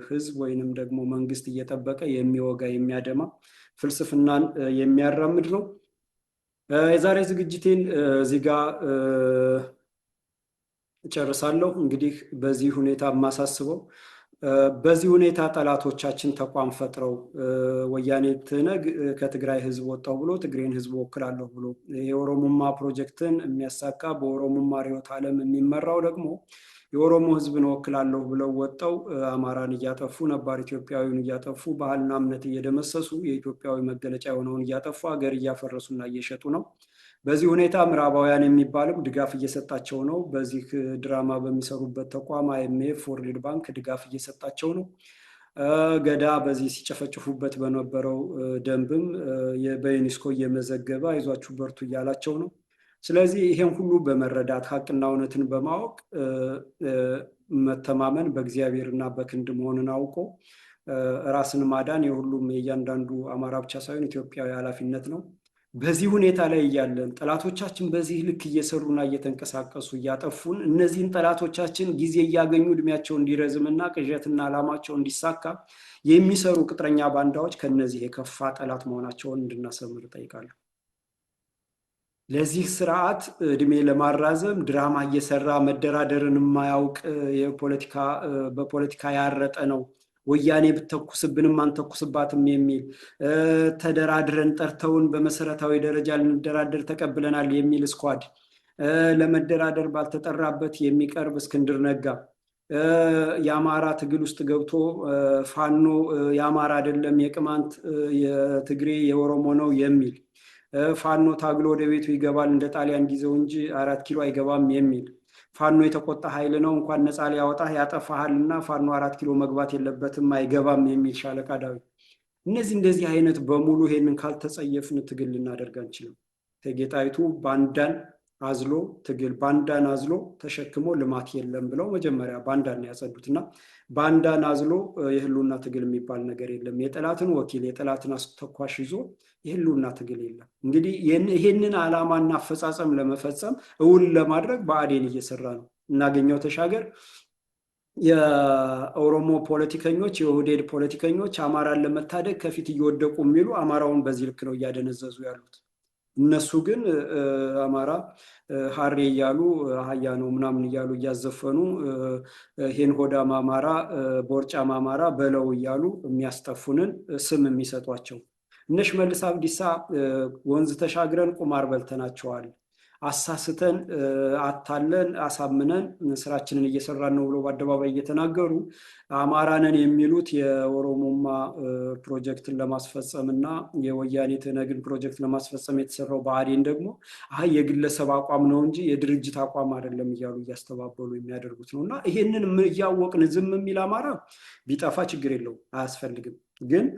S1: ህዝብ ወይንም ደግሞ መንግስት እየጠበቀ የሚወጋ የሚያደማ ፍልስፍናን የሚያራምድ ነው። የዛሬ ዝግጅቴን እዚህ ጋር እጨርሳለሁ። እንግዲህ በዚህ ሁኔታ የማሳስበው በዚህ ሁኔታ ጠላቶቻችን ተቋም ፈጥረው ወያኔ ትነግ ከትግራይ ህዝብ ወጣው ብሎ ትግሬን ህዝብ ወክላለሁ ብሎ የኦሮሞማ ፕሮጀክትን የሚያሳካ በኦሮሞማ ርዕዮተ ዓለም የሚመራው ደግሞ የኦሮሞ ህዝብን ወክላለሁ ብለው ወጣው አማራን እያጠፉ ነባር ኢትዮጵያዊውን እያጠፉ ባህልና እምነት እየደመሰሱ የኢትዮጵያዊ መገለጫ የሆነውን እያጠፉ ሀገር እያፈረሱና እየሸጡ ነው። በዚህ ሁኔታ ምዕራባውያን የሚባልም ድጋፍ እየሰጣቸው ነው። በዚህ ድራማ በሚሰሩበት ተቋም IMF ወርልድ ባንክ ድጋፍ እየሰጣቸው ነው። ገዳ በዚህ ሲጨፈጭፉበት በነበረው ደንብም በዩኔስኮ እየመዘገበ አይዟችሁ በርቱ እያላቸው ነው። ስለዚህ ይሄን ሁሉ በመረዳት ሀቅና እውነትን በማወቅ መተማመን በእግዚአብሔርና በክንድ መሆንን አውቆ ራስን ማዳን የሁሉም የእያንዳንዱ አማራ ብቻ ሳይሆን ኢትዮጵያዊ ኃላፊነት ነው። በዚህ ሁኔታ ላይ እያለን ጠላቶቻችን በዚህ ልክ እየሰሩና እየተንቀሳቀሱ እያጠፉን እነዚህን ጠላቶቻችን ጊዜ እያገኙ እድሜያቸው እንዲረዝምና ቅዠትና ዓላማቸው እንዲሳካ የሚሰሩ ቅጥረኛ ባንዳዎች ከነዚህ የከፋ ጠላት መሆናቸውን እንድናሰምር እጠይቃለሁ። ለዚህ ስርዓት እድሜ ለማራዘም ድራማ እየሰራ መደራደርን የማያውቅ በፖለቲካ ያረጠ ነው፣ ወያኔ ብተኩስብንም አንተኩስባትም የሚል ተደራድረን ጠርተውን በመሰረታዊ ደረጃ ልንደራደር ተቀብለናል የሚል ስኳድ ለመደራደር ባልተጠራበት የሚቀርብ እስክንድር ነጋ የአማራ ትግል ውስጥ ገብቶ ፋኖ የአማራ አይደለም የቅማንት የትግሬ የኦሮሞ ነው የሚል ፋኖ ታግሎ ወደ ቤቱ ይገባል እንደ ጣሊያን ጊዜው እንጂ 4 ኪሎ አይገባም የሚል ፋኖ የተቆጣ ኃይል ነው እንኳን ነፃ ሊያወጣህ ያጠፋሃልና ፋኖ 4 ኪሎ መግባት የለበትም አይገባም የሚል ሻለቃ ዳዊት። እንደዚህ አይነት በሙሉ ይሄንን ካልተጸየፍን ትግል ልናደርግ አንችልም። እቴጌ ጣይቱ ባንዳን አዝሎ ትግል ባንዳን አዝሎ ተሸክሞ ልማት የለም ብለው መጀመሪያ ባንዳን ያጸዱትና ባንዳን አዝሎ የህልውና ትግል የሚባል ነገር የለም። የጠላትን ወኪል የጠላትን አስተኳሽ ይዞ የህልውና ትግል የለም። እንግዲህ ይሄንን ዓላማና አፈጻጸም ለመፈጸም እውን ለማድረግ ብአዴን እየሰራ ነው። እናገኘው ተሻገር የኦሮሞ ፖለቲከኞች የኦህዴድ ፖለቲከኞች አማራን ለመታደግ ከፊት እየወደቁ የሚሉ አማራውን በዚህ ልክ ነው እያደነዘዙ ያሉት። እነሱ ግን አማራ ሀሬ እያሉ አህያ ነው ምናምን እያሉ እያዘፈኑ ይሄን ሆዳም አማራ ቦርጫም አማራ በለው እያሉ የሚያስጠፉንን ስም የሚሰጧቸው እነ ሽመልስ አብዲሳ ወንዝ ተሻግረን ቁማር በልተናቸዋል፣ አሳስተን አታለን አሳምነን ስራችንን እየሰራን ነው ብሎ በአደባባይ እየተናገሩ አማራንን የሚሉት የኦሮሞማ ፕሮጀክትን ለማስፈጸም እና የወያኔ ትነግን ፕሮጀክት ለማስፈጸም የተሰራው ብአዴን ደግሞ የግለሰብ አቋም ነው እንጂ የድርጅት አቋም አይደለም እያሉ እያስተባበሉ የሚያደርጉት ነው። እና ይሄንን እያወቅን ዝም የሚል አማራ ቢጠፋ ችግር የለውም አያስፈልግም። ግን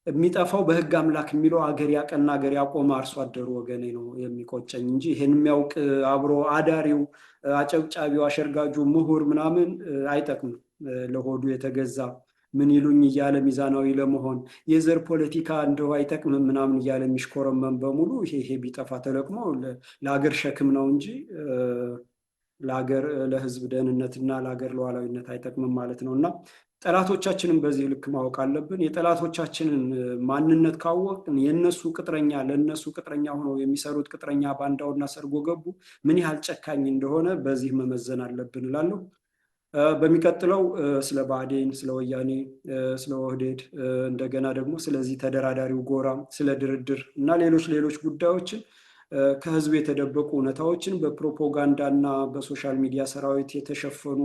S1: የሚጠፋው በህግ አምላክ የሚለው አገር ያቀና አገር ያቆመ አርሶ አደሩ ወገኔ ነው የሚቆጨኝ እንጂ ይሄን የሚያውቅ አብሮ አዳሪው አጨብጫቢው አሸርጋጁ ምሁር ምናምን አይጠቅምም። ለሆዱ የተገዛ ምን ይሉኝ እያለ ሚዛናዊ ለመሆን የዘር ፖለቲካ እንደው አይጠቅምም ምናምን እያለ የሚሽኮረመም በሙሉ ይሄ ቢጠፋ ተለቅሞ ለሀገር ሸክም ነው እንጂ ለሀገር ለህዝብ ደህንነትና ለሀገር ሉዓላዊነት አይጠቅምም ማለት ነው። እና ጠላቶቻችንን በዚህ ልክ ማወቅ አለብን። የጠላቶቻችንን ማንነት ካወቅን የነሱ ቅጥረኛ ለነሱ ቅጥረኛ ሆነው የሚሰሩት ቅጥረኛ ባንዳውና ሰርጎ ገቡ ምን ያህል ጨካኝ እንደሆነ በዚህ መመዘን አለብን እላለሁ። በሚቀጥለው ስለ ብአዴን፣ ስለ ወያኔ፣ ስለ ኦህዴድ እንደገና ደግሞ ስለዚህ ተደራዳሪው ጎራ፣ ስለ ድርድር እና ሌሎች ጉዳዮችን ከህዝብ የተደበቁ እውነታዎችን በፕሮፓጋንዳና በሶሻል ሚዲያ ሰራዊት የተሸፈኑ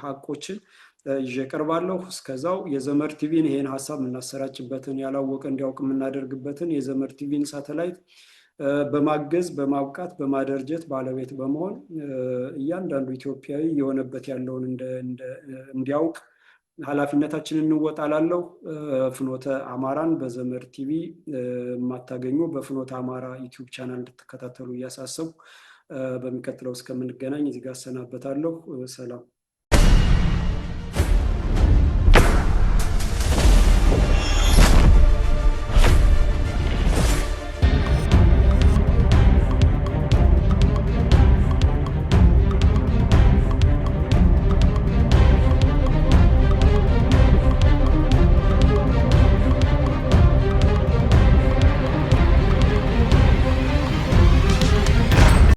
S1: ሀቆችን ይዤ ቀርባለሁ። እስከዛው የዘመድ ቲቪን ይሄን ሀሳብ የምናሰራጭበትን ያላወቀ እንዲያውቅ የምናደርግበትን የዘመድ ቲቪን ሳተላይት በማገዝ በማብቃት በማደርጀት ባለቤት በመሆን እያንዳንዱ ኢትዮጵያዊ የሆነበት ያለውን እንዲያውቅ ኃላፊነታችንን እንወጣላለሁ። ፍኖተ አማራን በዘመድ ቲቪ የማታገኙ በፍኖተ አማራ ዩቲዩብ ቻናል እንድትከታተሉ እያሳሰቡ በሚቀጥለው እስከምንገናኝ እዚህ ጋር አሰናበታለሁ። ሰላም።